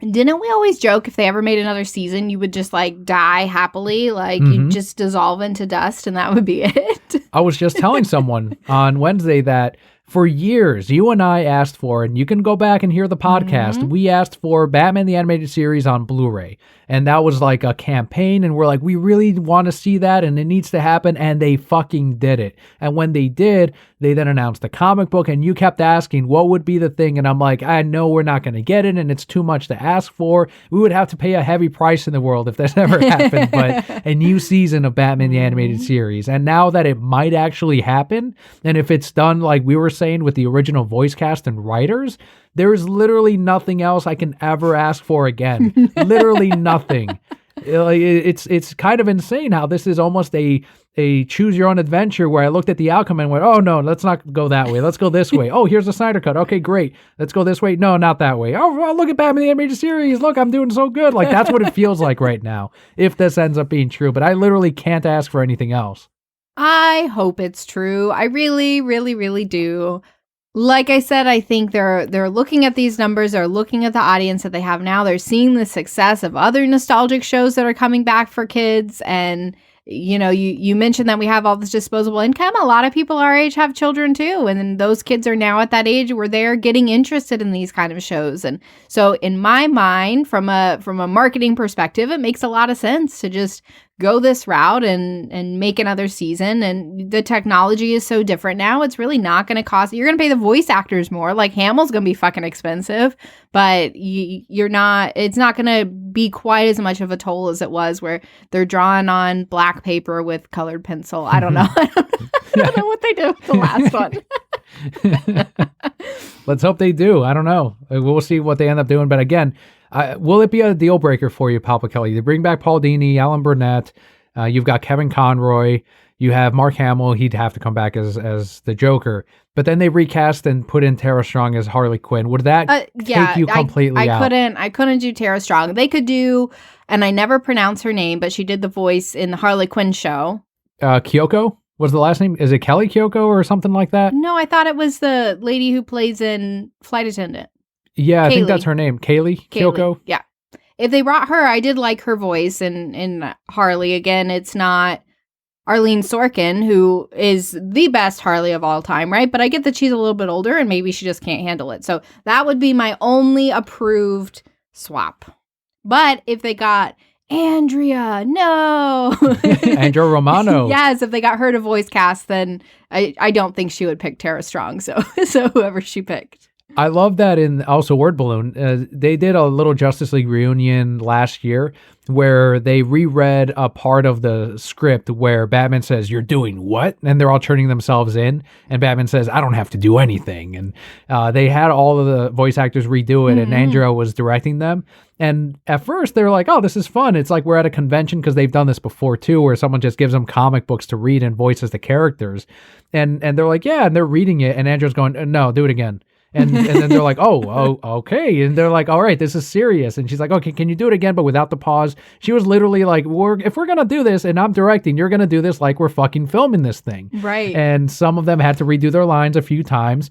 Speaker 2: Didn't we always joke if they ever made another season, you would just like die happily, like you'd just dissolve into dust and that would be it?
Speaker 1: I was just telling someone on Wednesday that for years, you and I asked for, and you can go back and hear the podcast, we asked for Batman the Animated Series on Blu-ray. And that was like a campaign, and we're like, we really want to see that, and it needs to happen, and they fucking did it. And when they did, they then announced the comic book, and you kept asking, what would be the thing? And I'm like, I know we're not going to get it, and it's too much to ask for. We would have to pay a heavy price in the world if this ever happened, but a new season of Batman the Animated Series. And now that it might actually happen, and if it's done like we were saying with the original voice cast and writers, there's literally nothing else I can ever ask for again. Literally nothing. It's kind of insane how this is almost a choose your own adventure where I looked at the outcome and went, oh no, let's not go that way. Let's go this way. Oh, here's the Snyder Cut. Okay, great. Let's go this way. No, not that way. Oh, look at Batman the Animated Series. Look, I'm doing so good. Like, that's what it feels like right now, if this ends up being true. But I literally can't ask for anything else.
Speaker 2: I hope it's true. I really, really, really do. Like I said, I think they're looking at these numbers, they're looking at the audience that they have now, they're seeing the success of other nostalgic shows that are coming back for kids, and you mentioned that we have all this disposable income. A lot of people our age have children too. And then those kids are now at that age where they're getting interested in these kind of shows. And so in my mind, from a marketing perspective, it makes a lot of sense to just go this route and make another season. And the technology is so different now. It's really not going to cost. You're going to pay the voice actors more. Like Hamill's going to be fucking expensive, but it's not going to be quite as much of a toll as it was where they're drawing on black paper with colored pencil. I don't know. I don't know what they did with the last one.
Speaker 1: Let's hope they do. I don't know. We'll see what they end up doing. But again, will it be a deal breaker for you, Papa Kelly? They bring back Paul Dini, Alan Burnett. You've got Kevin Conroy. You have Mark Hamill. He'd have to come back as the Joker. But then they recast and put in Tara Strong as Harley Quinn. Would that take you completely out?
Speaker 2: I couldn't do Tara Strong. They could do, and I never pronounce her name, but she did the voice in the Harley Quinn show.
Speaker 1: Kyoko was the last name. Is it Kelly Kyoko or something like that?
Speaker 2: No, I thought it was the lady who plays in Flight Attendant.
Speaker 1: Yeah, Kaylee. I think that's her name. Kaylee Kyoko.
Speaker 2: Yeah. If they brought her, I did like her voice in Harley. Again, it's not Arlene Sorkin, who is the best Harley of all time, right? But I get that she's a little bit older and maybe she just can't handle it. So that would be my only approved swap. But if they got Andrea, no.
Speaker 1: Andrea Romano.
Speaker 2: Yes, if they got her to voice cast, then I don't think she would pick Tara Strong. So whoever she picked.
Speaker 1: I love that in also Word Balloon. They did a little Justice League reunion last year where they reread a part of the script where Batman says, "You're doing what?" And they're all turning themselves in. And Batman says, "I don't have to do anything." And they had all of the voice actors redo it, and Andrea was directing them. And at first they were like, "Oh, this is fun." It's like we're at a convention because they've done this before too, where someone just gives them comic books to read and voices the characters. And they're like, "Yeah," and they're reading it, and Andrea's going, "No, do it again." And then they're like, oh, okay. And they're like, all right, this is serious. And she's like, okay, can you do it again, but without the pause? She was literally like, if we're going to do this and I'm directing, you're going to do this like we're fucking filming this thing.
Speaker 2: Right.
Speaker 1: And some of them had to redo their lines a few times.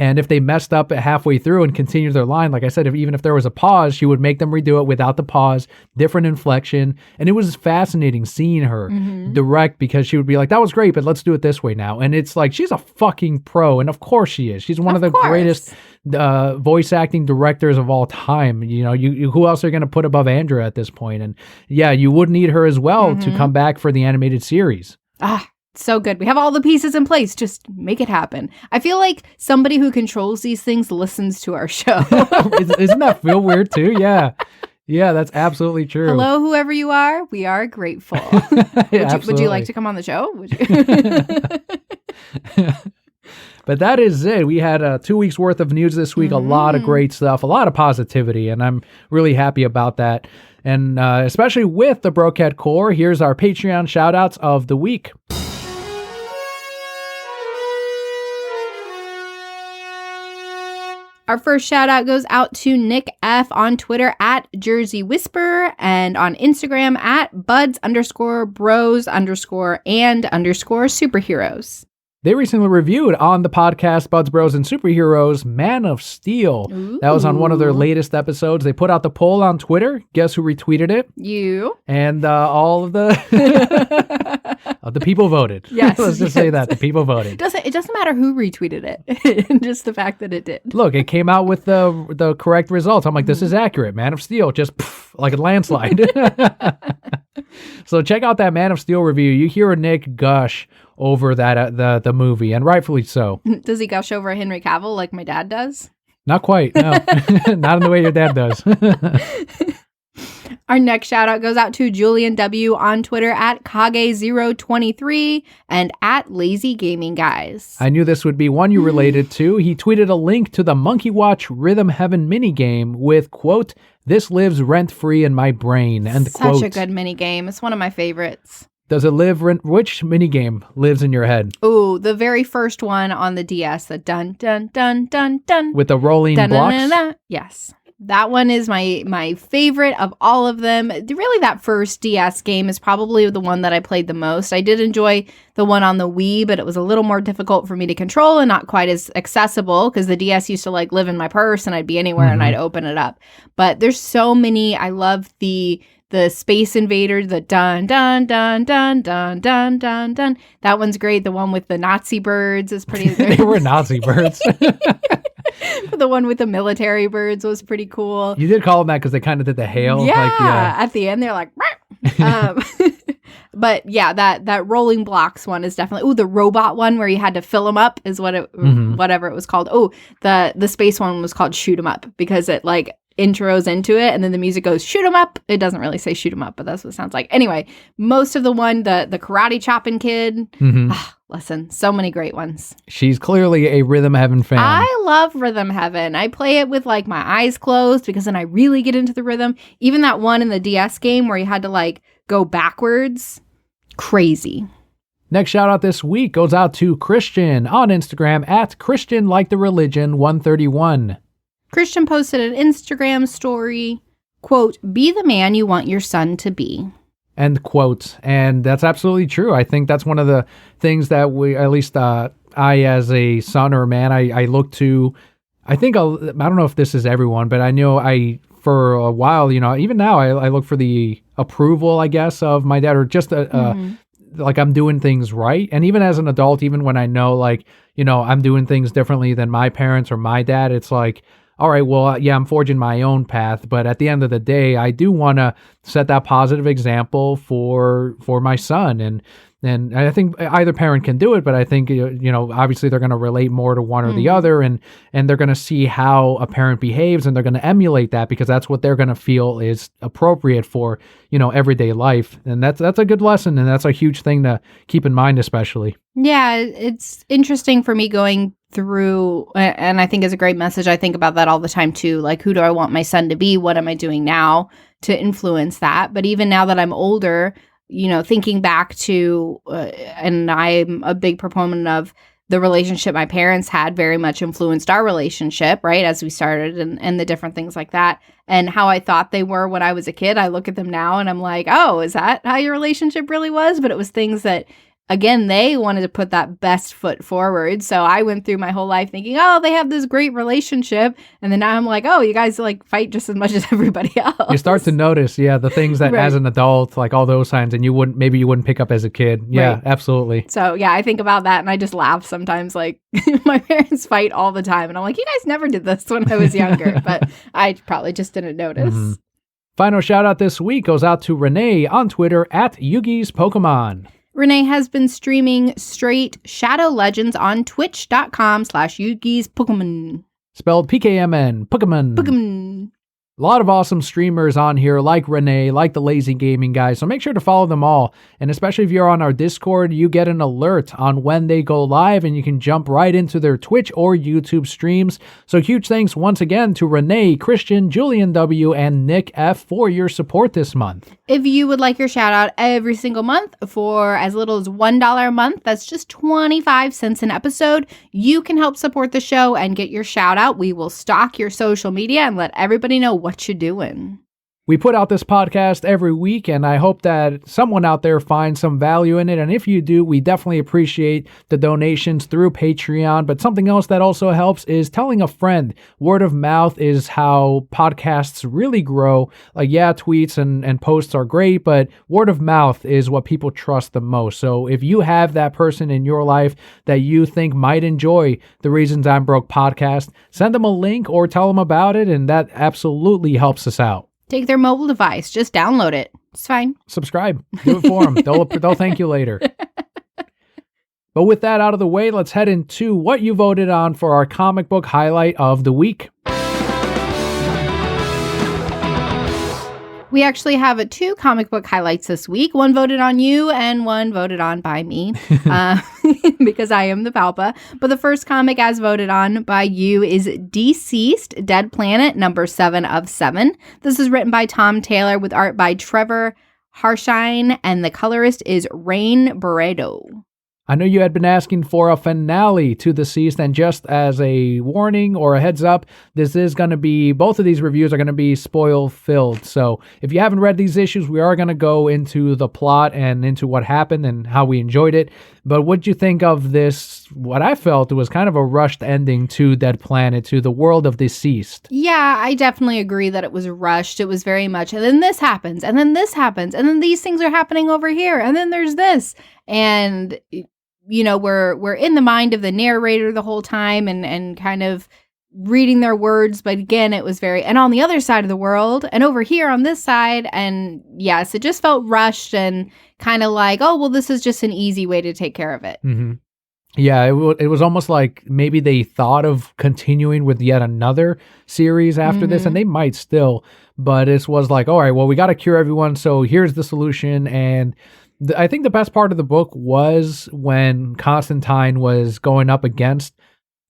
Speaker 1: And if they messed up halfway through and continued their line, like I said, even if there was a pause, she would make them redo it without the pause, different inflection. And it was fascinating seeing her direct because she would be like, that was great, but let's do it this way now. And it's like, she's a fucking pro. And of course she is. She's one of the greatest voice acting directors of all time. You know, you who else are going to put above Andrea at this point? And yeah, you would need her as well to come back for the animated series.
Speaker 2: So good. We have all the pieces in place. Just make it happen. I feel like somebody who controls these things listens to our show.
Speaker 1: Isn't that feel weird too? Yeah. Yeah, that's absolutely true.
Speaker 2: Hello, whoever you are. We are grateful. Would you like to come on the show?
Speaker 1: But that is it. We had 2 weeks worth of news this week. A lot of great stuff, a lot of positivity, and I'm really happy about that. And especially with the Brocat Core, here's our Patreon shout-outs of the week.
Speaker 2: Our first shout out goes out to Nick F on Twitter at Jersey Whisper and on Instagram at buds_bros_and_superheroes.
Speaker 1: They recently reviewed on the podcast Buds, Bros, and Superheroes Man of Steel. Ooh. That was on one of their latest episodes. They put out the poll on Twitter. Guess who retweeted it?
Speaker 2: You.
Speaker 1: And all of the the people voted.
Speaker 2: Yes.
Speaker 1: Let's just say that. The people voted.
Speaker 2: It doesn't matter who retweeted it. Just the fact that it did.
Speaker 1: Look, it came out with the correct results. I'm like, this is accurate. Man of Steel, just like a landslide. So check out that Man of Steel review. You hear Nick gush over that the movie, and rightfully so.
Speaker 2: Does he gush over Henry Cavill like my dad does?
Speaker 1: Not quite, no. Not in the way your dad does.
Speaker 2: Our next shout out goes out to Julian W on Twitter at Kage023 and at Lazy Gaming Guys.
Speaker 1: I knew this would be one you related to. He tweeted a link to the Monkey Watch Rhythm Heaven minigame with, quote, "This lives rent-free in my brain," end quote.
Speaker 2: Such a good minigame. It's one of my favorites.
Speaker 1: Does it live which minigame lives in your head?
Speaker 2: Ooh, the very first one on the DS, the dun dun dun dun dun.
Speaker 1: With the rolling blocks?
Speaker 2: Yes. That one is my favorite of all of them. Really, that first DS game is probably the one that I played the most. I did enjoy the one on the Wii, but it was a little more difficult for me to control and not quite as accessible because the DS used to like live in my purse and I'd be anywhere and I'd open it up. But there's so many. I love the the Space Invaders, the dun dun dun dun dun dun dun dun. That one's great. The one with the Nazi birds is pretty good.
Speaker 1: They were Nazi birds.
Speaker 2: The one with the military birds was pretty cool.
Speaker 1: You did call them that because they kind of did the hail.
Speaker 2: Yeah, at the end they're like, but yeah, that rolling blocks one is definitely. The robot one where you had to fill them up is whatever it was called. The space one was called Shoot 'em Up because it like intros into it and then the music goes shoot 'em up. It doesn't really say shoot 'em up, but that's what it sounds like. Anyway, most of the karate chopping kid. Listen, so many great ones.
Speaker 1: She's clearly a Rhythm Heaven fan.
Speaker 2: I love Rhythm Heaven. I play it with like my eyes closed because then I really get into the rhythm. Even that one in the DS game where you had to like go backwards. Crazy.
Speaker 1: Next shout out this week goes out to Christian on Instagram at ChristianLikeTheReligion131.
Speaker 2: Christian posted an Instagram story, quote, "Be the man you want your son to be."
Speaker 1: End quote. And that's absolutely true. I think that's one of the things that I as a son or a man, I look to. I think I don't know if this is everyone, but I know for a while, even now I look for the approval, I guess, of my dad, or just like I'm doing things right. And even as an adult, even when I know I'm doing things differently than my parents or my dad, it's like, all right, well, yeah, I'm forging my own path, but at the end of the day, I do want to set that positive example for my son, and I think either parent can do it, but I think obviously they're going to relate more to one or the other, and they're going to see how a parent behaves, and they're going to emulate that because that's what they're going to feel is appropriate for everyday life, and that's a good lesson, and that's a huge thing to keep in mind, especially.
Speaker 2: Yeah, it's interesting for me going through, and I think it's a great message. I think about that all the time too. Like, who do I want my son to be? What am I doing now to influence that? But even now that I'm older, thinking back to, and I'm a big proponent of the relationship my parents had very much influenced our relationship, right? As we started and the different things like that, and how I thought they were when I was a kid. I look at them now and I'm like, oh, is that how your relationship really was? But it was things that, again, they wanted to put that best foot forward. So I went through my whole life thinking, oh, they have this great relationship. And then now I'm like, oh, you guys like fight just as much as everybody else. You
Speaker 1: start to notice, the things that as an adult, like all those signs, and you wouldn't pick up as a kid. Yeah, right. Absolutely.
Speaker 2: So yeah, I think about that and I just laugh sometimes. Like my parents fight all the time. And I'm like, you guys never did this when I was younger, but I probably just didn't notice. Mm-hmm.
Speaker 1: Final shout out this week goes out to Renee on Twitter at Yugi's Pokemon.
Speaker 2: Renee has been streaming straight Shadow Legends on twitch.com/Yugi's Pokemon.
Speaker 1: Spelled PKMN, Pokemon.
Speaker 2: Pokemon.
Speaker 1: A lot of awesome streamers on here, like Renee, like the Lazy Gaming guys, so make sure to follow them all. And especially if you're on our Discord, you get an alert on when they go live, and you can jump right into their Twitch or YouTube streams. So huge thanks once again to Renee, Christian, Julian W., and Nick F. for your support this month.
Speaker 2: If you would like your shout out every single month for as little as $1 a month, that's just 25 cents an episode, you can help support the show and get your shout out. We will stalk your social media and let everybody know what you're doing.
Speaker 1: We put out this podcast every week, and I hope that someone out there finds some value in it. And if you do, we definitely appreciate the donations through Patreon. But something else that also helps is telling a friend. Word of mouth is how podcasts really grow. Like, yeah, tweets and posts are great, but word of mouth is what people trust the most. So if you have that person in your life that you think might enjoy the Reasons I'm Broke podcast, send them a link or tell them about it, and that absolutely helps us out.
Speaker 2: Take their mobile device. Just download it. It's fine.
Speaker 1: Subscribe. Do it for them. They'll thank you later. But with that out of the way, let's head into what you voted on for our comic book highlight of the week.
Speaker 2: We actually have 2 comic book highlights this week. One voted on you and one voted on by me because I am the Palpa. But the first comic as voted on by you is DCeased, Dead Planet, number 7 of 7. This is written by Tom Taylor with art by Trevor Harshine, and the colorist is Rain Barredo.
Speaker 1: I know you had been asking for a finale to DCeased, and just as a warning or a heads up, this is going to be, both of these reviews are going to be spoil-filled. So if you haven't read these issues, we are going to go into the plot and into what happened and how we enjoyed it. But what'd you think of this, what I felt was kind of a rushed ending to Dead Planet, to the world of DCeased?
Speaker 2: Yeah, I definitely agree that it was rushed. It was very much, and then this happens, and then this happens, and then these things are happening over here, and then there's this. And we're in the mind of the narrator the whole time and kind of reading their words. But again, it was very, and on the other side of the world and over here on this side. And yes, it just felt rushed and kind of like, oh, well, this is just an easy way to take care of it.
Speaker 1: Mm-hmm. Yeah, it was almost like maybe they thought of continuing with yet another series after this, and they might still, but it was like, all right, well, we got to cure everyone. So here's the solution. And I think the best part of the book was when Constantine was going up against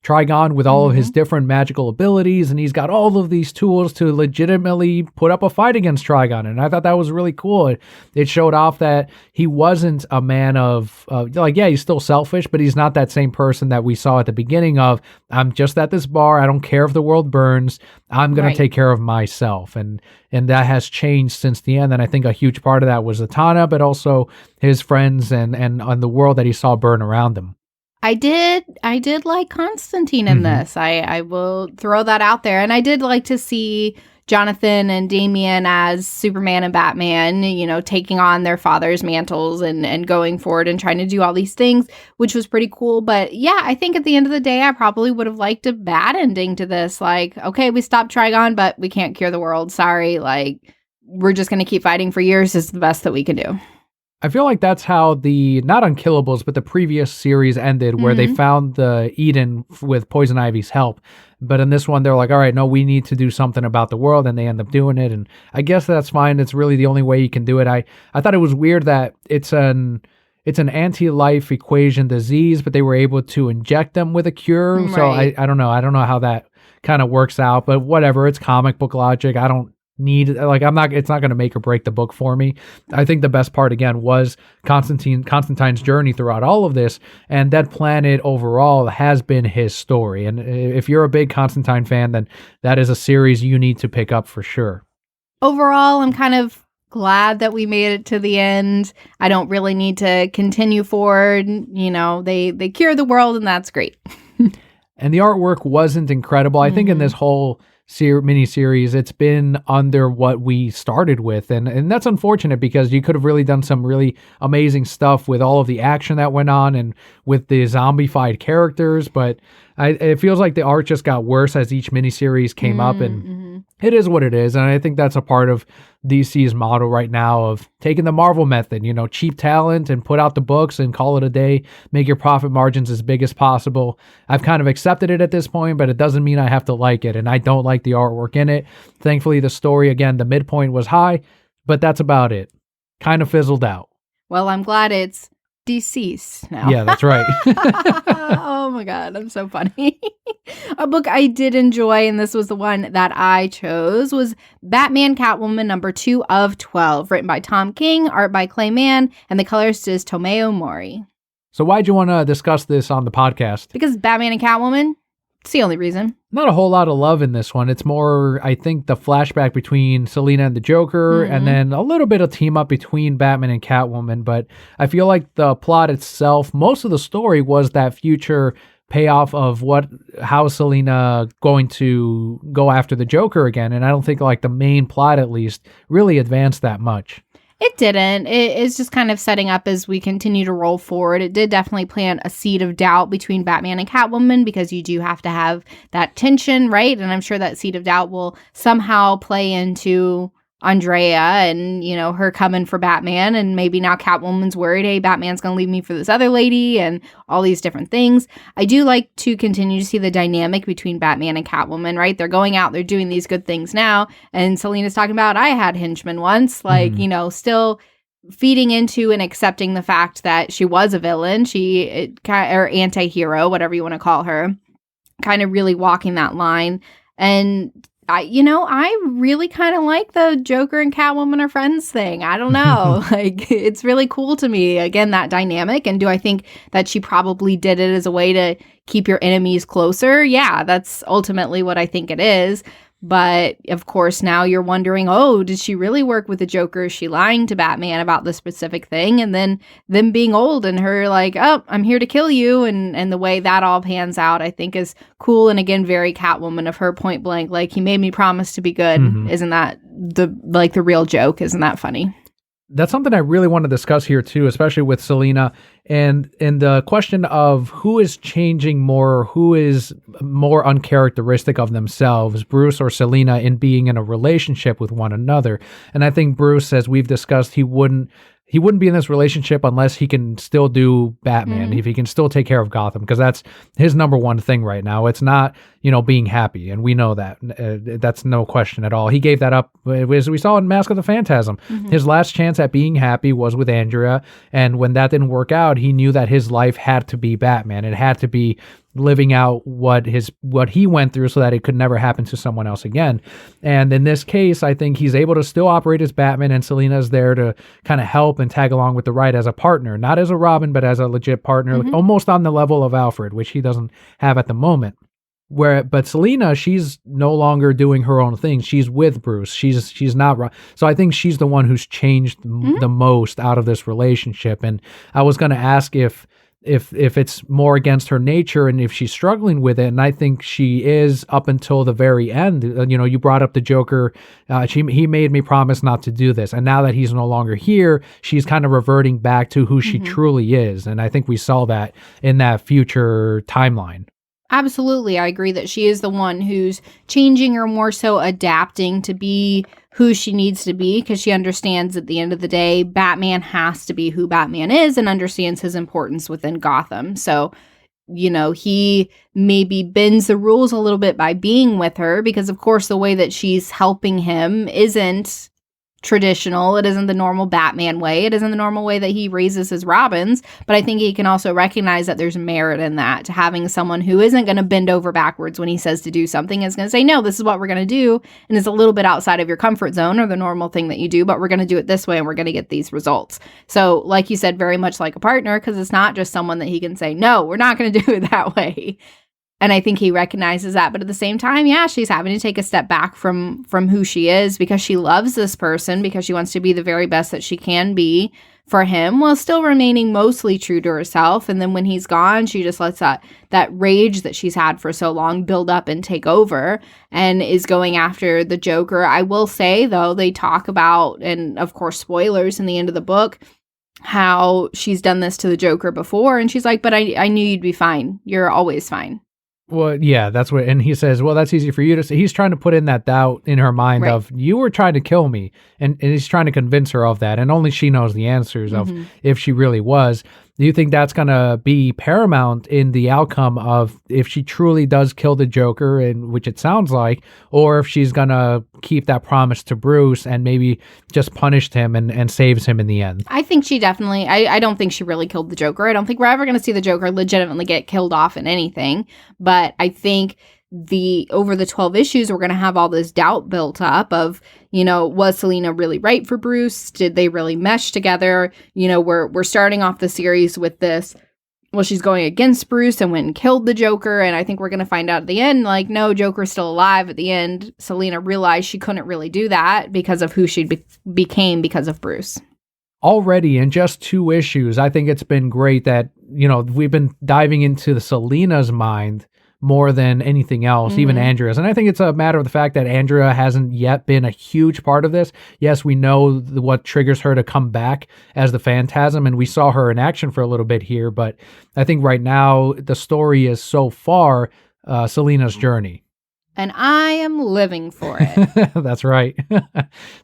Speaker 1: Trigon with all of his different magical abilities, and he's got all of these tools to legitimately put up a fight against Trigon. And I thought that was really cool. It showed off that he wasn't a man of, he's still selfish, but he's not that same person that we saw at the beginning of, I'm just at this bar, I don't care if the world burns, I'm going to take care of myself. And that has changed since the end. And I think a huge part of that was Zatanna, but also his friends and the world that he saw burn around him.
Speaker 2: I did like Constantine in this. I will throw that out there. And I did like to see Jonathan and Damian as Superman and Batman, taking on their father's mantles and going forward and trying to do all these things, which was pretty cool. But yeah, I think at the end of the day, I probably would have liked a bad ending to this. Like, okay, we stopped Trigon, but we can't cure the world. Sorry. Like, we're just going to keep fighting for years. Is the best that we can do.
Speaker 1: I feel like that's how the, not Unkillables, but the previous series ended, where they found the Eden with Poison Ivy's help. But in this one, they're like, all right, no, we need to do something about the world, and they end up doing it. And I guess that's fine. It's really the only way you can do it. I thought it was weird that it's an anti-life equation disease, but they were able to inject them with a cure. Right. So I don't know. I don't know how that kind of works out, but whatever. It's comic book logic. I don't need, it's not going to make or break the book for me. I think the best part again was Constantine's journey throughout all of this, and Dead Planet overall has been his story. And if you're a big Constantine fan, then that is a series you need to pick up for sure.
Speaker 2: Overall, I'm kind of glad that we made it to the end. I don't really need to continue forward. They cure the world, and that's great.
Speaker 1: And the artwork wasn't incredible. I think in this whole mini-series, it's been under what we started with, and that's unfortunate, because you could have really done some really amazing stuff with all of the action that went on and with the zombified characters, but it feels like the art just got worse as each mini-series came up, and it is what it is. And I think that's a part of DC's model right now of taking the Marvel method, cheap talent and put out the books and call it a day, make your profit margins as big as possible. I've kind of accepted it at this point, but it doesn't mean I have to like it, and I don't like the artwork in it. Thankfully, the story, again, the midpoint was high, but that's about it. Kind of fizzled out.
Speaker 2: Well, I'm glad it's DCeased now.
Speaker 1: Yeah, that's right.
Speaker 2: Oh my God, I'm so funny. A book I did enjoy, and this was the one that I chose, was Batman Catwoman number 2 of 12, written by Tom King, art by Clay Mann, and the colorist is Tomeo Mori.
Speaker 1: So why'd you want to discuss this on the podcast?
Speaker 2: Because Batman and Catwoman, it's the only reason.
Speaker 1: Not a whole lot of love in this one. It's more, I think, the flashback between Selina and the Joker, and then a little bit of team up between Batman and Catwoman. But I feel like the plot itself, most of the story was that future payoff of how Selina going to go after the Joker again. And I don't think the main plot, at least, really advanced that much.
Speaker 2: It didn't. It is just kind of setting up as we continue to roll forward. It did definitely plant a seed of doubt between Batman and Catwoman, because you do have to have that tension, right? And I'm sure that seed of doubt will somehow play into Andrea and, her coming for Batman. And maybe now Catwoman's worried, hey, Batman's going to leave me for this other lady, and all these different things. I do like to continue to see the dynamic between Batman and Catwoman, right? They're going out, they're doing these good things now. And Selina's talking about, I had henchmen once, still feeding into and accepting the fact that she was a villain, or anti-hero, whatever you want to call her, kind of really walking that line. And I really kind of like the Joker and Catwoman are friends thing. I don't know. Like, it's really cool to me. Again, that dynamic. And do I think that she probably did it as a way to keep your enemies closer? Yeah, that's ultimately what I think it is. But of course, now you're wondering, oh, did she really work with the Joker? Is she lying to Batman about this specific thing? And then them being old and her like, oh, I'm here to kill you. And the way that all pans out, I think is cool. And again, very Catwoman of her, point blank, like, he made me promise to be good. Mm-hmm. Isn't that the real joke? Isn't that funny?
Speaker 1: That's something I really want to discuss here too, especially with Selina and the question of who is changing more, who is more uncharacteristic of themselves, Bruce or Selina, in being in a relationship with one another. And I think Bruce, as we've discussed, he wouldn't be in this relationship unless he can still do Batman, if he can still take care of Gotham, because that's his number one thing right now. It's not, being happy, and we know that. That's no question at all. He gave that up, as we saw in Mask of the Phantasm. Mm-hmm. His last chance at being happy was with Andrea, and when that didn't work out, he knew that his life had to be Batman. It had to be living out what he went through so that it could never happen to someone else again. And in this case, I think he's able to still operate as Batman, and Selina's there to kind of help and tag along with the ride as a partner, not as a Robin, but as a legit partner, like almost on the level of Alfred, which he doesn't have at the moment. But Selina, she's no longer doing her own thing. She's with Bruce. She's not. So I think she's the one who's changed the most out of this relationship. And I was going to ask if it's more against her nature and if she's struggling with it. And I think she is up until the very end. You brought up the Joker. He made me promise not to do this. And now that he's no longer here, she's kind of reverting back to who she truly is. And I think we saw that in that future timeline.
Speaker 2: Absolutely. I agree that she is the one who's changing or more so adapting to be who she needs to be, because she understands at the end of the day, Batman has to be who Batman is and understands his importance within Gotham. So, he maybe bends the rules a little bit by being with her, because of course the way that she's helping him isn't traditional. It isn't the normal Batman way. It isn't the normal way that he raises his Robins. But I think he can also recognize that there's merit in that, to having someone who isn't going to bend over backwards when he says to do something, is going to say, no, this is what we're going to do. And it's a little bit outside of your comfort zone or the normal thing that you do, but we're going to do it this way and we're going to get these results. So like you said, very much like a partner, because it's not just someone that he can say, no, we're not going to do it that way. And I think he recognizes that. But at the same time, yeah, she's having to take a step back from who she is, because she loves this person, because she wants to be the very best that she can be for him, while still remaining mostly true to herself. And then when he's gone, she just lets that rage that she's had for so long build up and take over, and is going after the Joker. I will say, though, they talk about, and of course, spoilers in the end of the book, how she's done this to the Joker before. And she's like, but I knew you'd be fine. You're always fine.
Speaker 1: Well, yeah, that's what, and he says, well, that's easy for you to say. He's trying to put in that doubt in her mind of, you were trying to kill me. And he's trying to convince her of that. And only she knows the answers of if she really was. Do you think that's going to be paramount in the outcome of if she truly does kill the Joker, and which it sounds like, or if she's going to keep that promise to Bruce and maybe just punished him and saves him in the end?
Speaker 2: I think she definitely, I don't think she really killed the Joker. I don't think we're ever going to see the Joker legitimately get killed off in anything. But I think over the 12 issues, we're going to have all this doubt built up of, was Selina really right for Bruce? Did they really mesh together? We're starting off the series with this, well, she's going against Bruce and went and killed the Joker. And I think we're going to find out at the end, like, no, Joker's still alive at the end. Selina realized she couldn't really do that because of who she became because of Bruce.
Speaker 1: Already in just 2 issues, I think it's been great that, we've been diving into the Selina's mind more than anything else, even Andrea's. And I think it's a matter of the fact that Andrea hasn't yet been a huge part of this. Yes, we know what triggers her to come back as the Phantasm, and we saw her in action for a little bit here, but I think right now the story is so far Selina's journey.
Speaker 2: And I am living for it.
Speaker 1: That's right.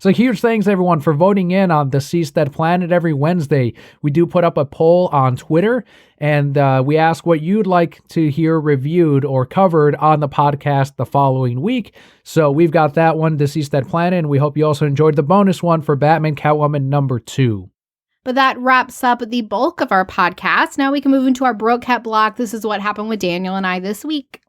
Speaker 1: So huge thanks, everyone, for voting in on DCeased Planet every Wednesday. We do put up a poll on Twitter, and we ask what you'd like to hear reviewed or covered on the podcast the following week. So we've got that one, DCeased Planet, and we hope you also enjoyed the bonus one for Batman Catwoman number 2.
Speaker 2: But that wraps up the bulk of our podcast. Now we can move into our Broke Cat block. This is what happened with Daniel and I this week.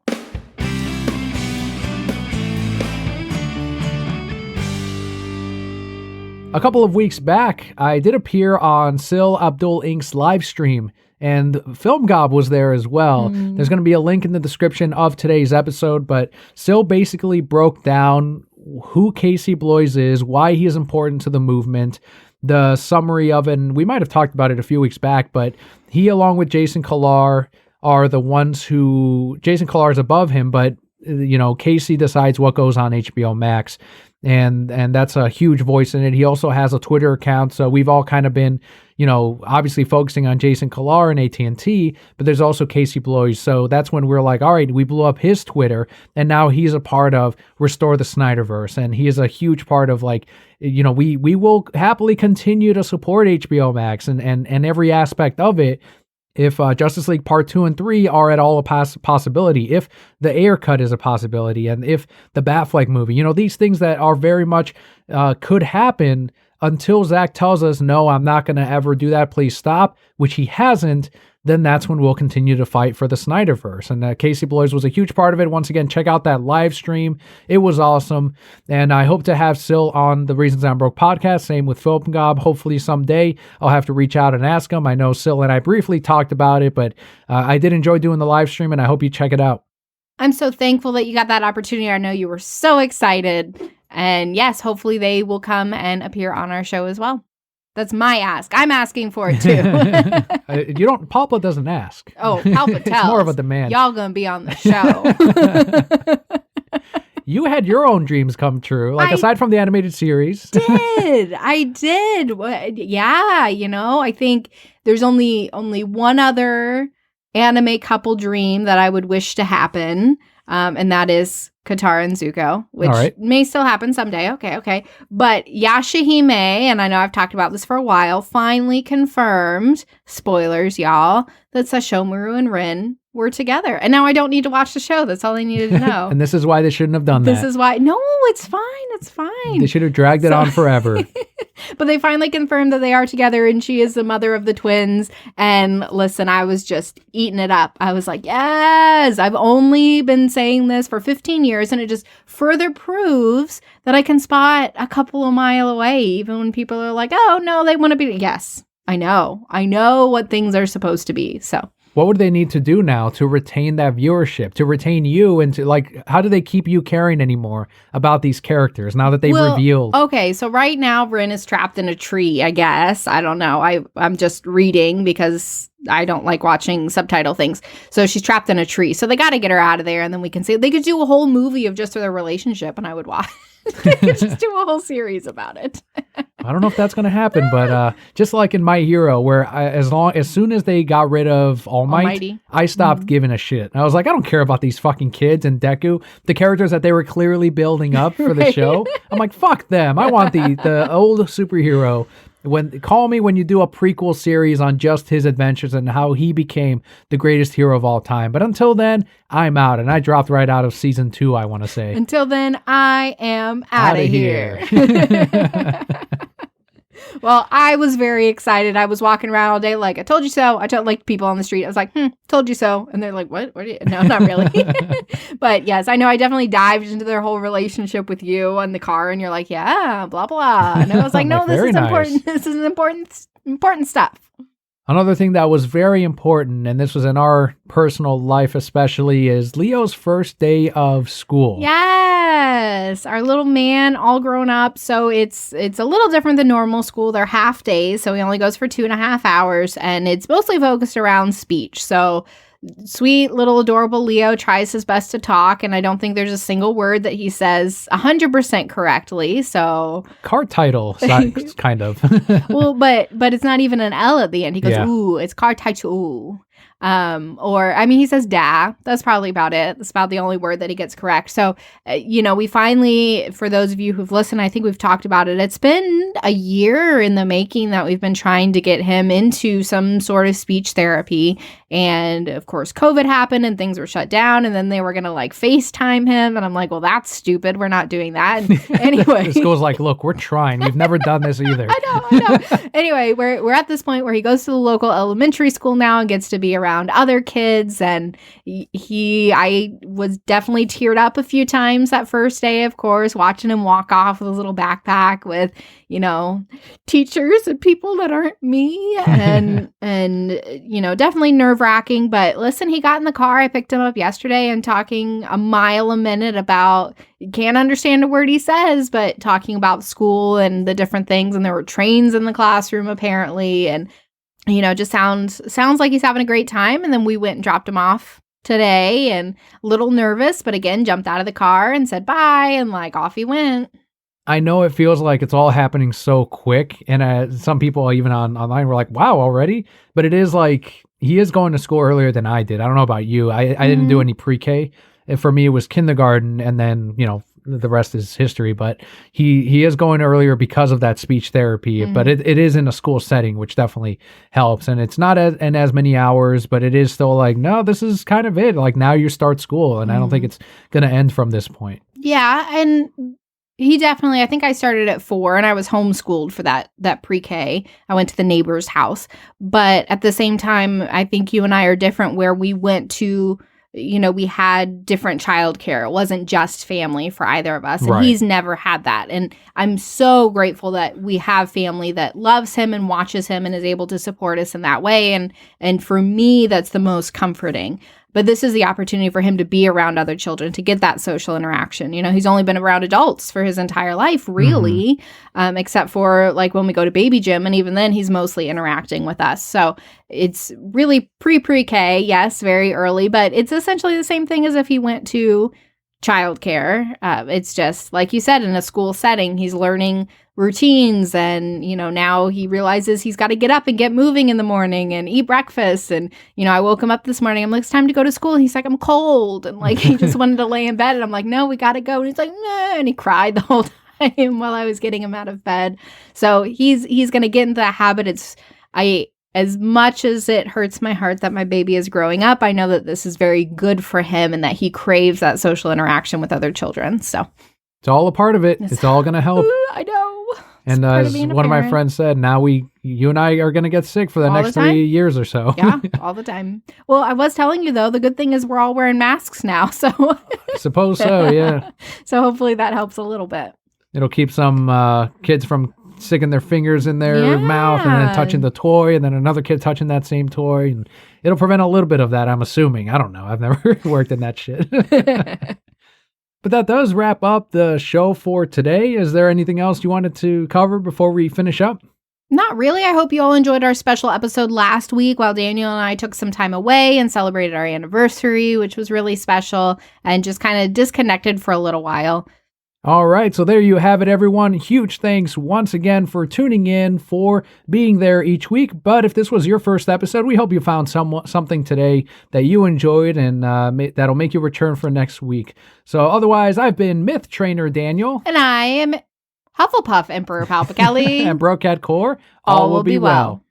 Speaker 1: a couple of weeks back, I did appear on SYLABDUL Inc.'s live stream, and Film Gob was there as well. There's going to be a link in the description of today's episode, but Syl basically broke down who Casey Bloys is, why he is important to the movement, the summary of it, and we might have talked about it a few weeks back, but he, along with Jason Kilar, are the ones who, Jason Kilar is above him, but Casey decides what goes on HBO Max, and that's a huge voice in it. He also has a Twitter account, so we've all kind of been, obviously focusing on Jason Kilar and AT&T, but there's also Casey Bloys, so that's when we're like, all right, we blew up his Twitter, and now he's a part of Restore the Snyderverse, and he is a huge part of, like, we will happily continue to support HBO Max and every aspect of it, if Justice League Part 2 and 3 are at all a possibility, if the Ayer cut is a possibility, and if the Batfleck movie, these things that are very much could happen until Zack tells us, no, I'm not going to ever do that, please stop, which he hasn't, then that's when we'll continue to fight for the Snyderverse. And Casey Bloys was a huge part of it. Once again, check out that live stream. It was awesome. And I hope to have Syl on the Reasons I'm Broke podcast. Same with Film Gob. Hopefully someday I'll have to reach out and ask him. I know Syl and I briefly talked about it, but I did enjoy doing the live stream, and I hope you check it out.
Speaker 2: I'm so thankful that you got that opportunity. I know you were so excited. And yes, hopefully they will come and appear on our show as well. That's my ask. I'm asking for it too.
Speaker 1: Papa doesn't ask.
Speaker 2: Oh, Papa tells.
Speaker 1: It's more of a demand.
Speaker 2: Y'all gonna be on the show.
Speaker 1: You had your own dreams come true, aside from the animated series.
Speaker 2: I did. Yeah, I think there's only one other anime couple dream that I would wish to happen, and that is Katara and Zuko, which may still happen someday. Okay. But Yashahime, and I know I've talked about this for a while, finally confirmed, spoilers, y'all, that Sashomaru and Rin were together. And now I don't need to watch the show. That's all I needed to know.
Speaker 1: And this is why they shouldn't have done that.
Speaker 2: This is why. No, it's fine. It's fine.
Speaker 1: They should have dragged it on forever.
Speaker 2: But they finally confirmed that they are together, and she is the mother of the twins. And listen, I was just eating it up. I was like, yes, I've only been saying this for 15 years, and it just further proves that I can spot a couple of miles away, even when people are like, oh, no, they want to be. Yes, I know what things are supposed to be. So
Speaker 1: what would they need to do now to retain that viewership, to retain you, and to, how do they keep you caring anymore about these characters now that they've revealed?
Speaker 2: Okay, so right now Rin is trapped in a tree, I guess. I don't know. I'm just reading because I don't like watching subtitle things. So she's trapped in a tree. So they got to get her out of there, and then we can see. They could do a whole movie of just their relationship, and I would watch. They could just do a whole series about it.
Speaker 1: I don't know if that's going to happen, but just like in My Hero, where as soon as they got rid of Almighty, I stopped giving a shit. I was like, I don't care about these fucking kids and Deku, the characters that they were clearly building up for the show. I'm like, fuck them. I want the old superhero. Call me when you do a prequel series on just his adventures and how he became the greatest hero of all time. But until then, I'm out. And I dropped right out of season 2, I want to say.
Speaker 2: Until then, I am out of here. Well, I was very excited. I was walking around all day like, I told you so. I told people on the street. I was like, told you so. And they're like, what? What are you? No, not really. But yes, I know I definitely dived into their whole relationship with you in the car. And you're like, yeah, blah, blah. And I was like, no, this is important. This is important stuff.
Speaker 1: Another thing that was very important, and this was in our personal life especially, is Leo's first day of school.
Speaker 2: Yes, our little man, all grown up. So it's a little different than normal school. They're half days, so he only goes for 2.5 hours, and it's mostly focused around speech. So sweet little adorable Leo tries his best to talk, and I don't think there's a single word that he says 100% correctly. So
Speaker 1: car title, kind of.
Speaker 2: Well, but it's not even an L at the end. He goes, ooh, it's car title. He says da. That's probably about it. That's about the only word that he gets correct. So, we finally, for those of you who've listened, I think we've talked about it. It's been a year in the making that we've been trying to get him into some sort of speech therapy. And of course, COVID happened and things were shut down. And then they were going to FaceTime him. And I'm like, well, that's stupid. We're not doing that. And anyway,
Speaker 1: the school's like, look, we're trying. We've never done this either.
Speaker 2: I know. Anyway, we're at this point where he goes to the local elementary school now and gets to be around around other kids. And I was definitely teared up a few times that first day, of course, watching him walk off with his little backpack with, teachers and people that aren't me. And, definitely nerve wracking. But listen, he got in the car. I picked him up yesterday and talking a mile a minute about, can't understand a word he says, but talking about school and the different things. And there were trains in the classroom apparently. And, just sounds like he's having a great time. And then we went and dropped him off today, and a little nervous, but again, jumped out of the car and said bye, and off he went.
Speaker 1: I know it feels like it's all happening so quick, and some people even online were like, wow, already? But it is like, he is going to school earlier than I did. I don't know about you. I didn't do any pre-K. For me, it was kindergarten, and then, the rest is history. But he is going earlier because of that speech therapy. But it is in a school setting, which definitely helps. And it's not as many hours, but it is still like, no, this is kind of it. Like, now you start school, and I don't think it's going to end from this point.
Speaker 2: Yeah, and he definitely, I think I started at 4 and I was homeschooled for that pre-K. I went to the neighbor's house. But at the same time, I think you and I are different where we went to, we had different childcare. It wasn't just family for either of us. And
Speaker 1: right.
Speaker 2: He's never had that. And I'm so grateful that we have family that loves him and watches him and is able to support us in that way. And for me, that's the most comforting. But this is the opportunity for him to be around other children, to get that social interaction. He's only been around adults for his entire life, really, except for when we go to baby gym. And even then, he's mostly interacting with us. So it's really pre-K, yes, very early, but it's essentially the same thing as if he went to childcare. It's just, like you said, in a school setting, he's learning routines, and now he realizes he's got to get up and get moving in the morning and eat breakfast. And I woke him up this morning, I'm like, it's time to go to school, and he's like, I'm cold, and he just wanted to lay in bed, and I'm like, no, we got to go, and he's like, no, and he cried the whole time while I was getting him out of bed. So he's gonna get into that habit. As much as it hurts my heart that my baby is growing up, I know that this is very good for him and that he craves that social interaction with other children. So
Speaker 1: it's all a part of it. It's all going to help.
Speaker 2: I know.
Speaker 1: And as one of my friends said, now you and I are going to get sick for the next 3 years or so.
Speaker 2: Yeah, all the time. Well, I was telling you, though, the good thing is we're all wearing masks now. So
Speaker 1: I suppose so, yeah.
Speaker 2: So hopefully that helps a little bit.
Speaker 1: It'll keep some kids from sticking their fingers in their mouth and then touching the toy, and then another kid touching that same toy. And it'll prevent a little bit of that, I'm assuming. I don't know. I've never worked in that shit. But that does wrap up the show for today. Is there anything else you wanted to cover before we finish up?
Speaker 2: Not really. I hope you all enjoyed our special episode last week while Daniel and I took some time away and celebrated our anniversary, which was really special, and just kind of disconnected for a little while.
Speaker 1: All right, so there you have it, everyone. Huge thanks once again for tuning in, for being there each week. But if this was your first episode, we hope you found something today that you enjoyed, and that'll make you return for next week. So otherwise, I've been Myth Trainer Daniel.
Speaker 2: And I am Hufflepuff Emperor Palpa Kelli.
Speaker 1: And Brocat Core. All will be well.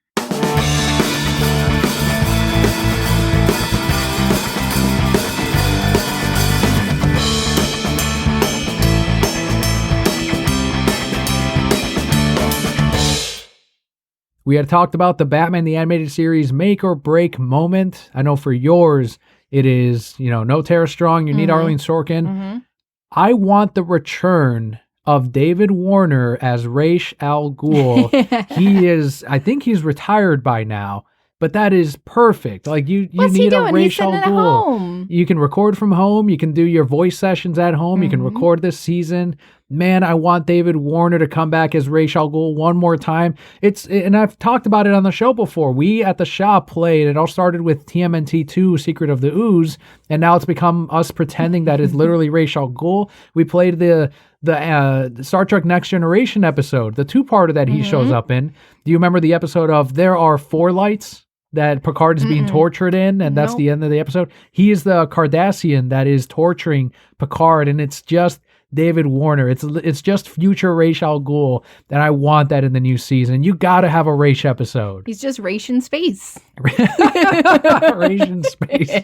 Speaker 1: We had talked about the Batman the Animated Series make or break moment. I know for yours, it is, no Tara Strong, you need Arlene Sorkin. Mm-hmm. I want the return of David Warner as Ra's al Ghul. I think he's retired by now, but that is perfect. Like you need a Ra's al Ghul. You can record from home. You can do your voice sessions at home. You can record this season. Man, I want David Warner to come back as Ra's al Ghul one more time. And I've talked about it on the show before. We at the shop played. It all started with TMNT 2, Secret of the Ooze, and now it's become us pretending that it's literally Ra's al Ghul. We played the Star Trek Next Generation episode, the two-parter that he shows up in. Do you remember the episode of There Are Four Lights that Picard is being tortured in, and that's the end of the episode? He is the Cardassian that is torturing Picard, and it's just David Warner. It's just future Ra's al Ghul, and I want that in the new season. You gotta have a Ra's episode.
Speaker 2: He's just Ra's in space.
Speaker 1: Ra's in space.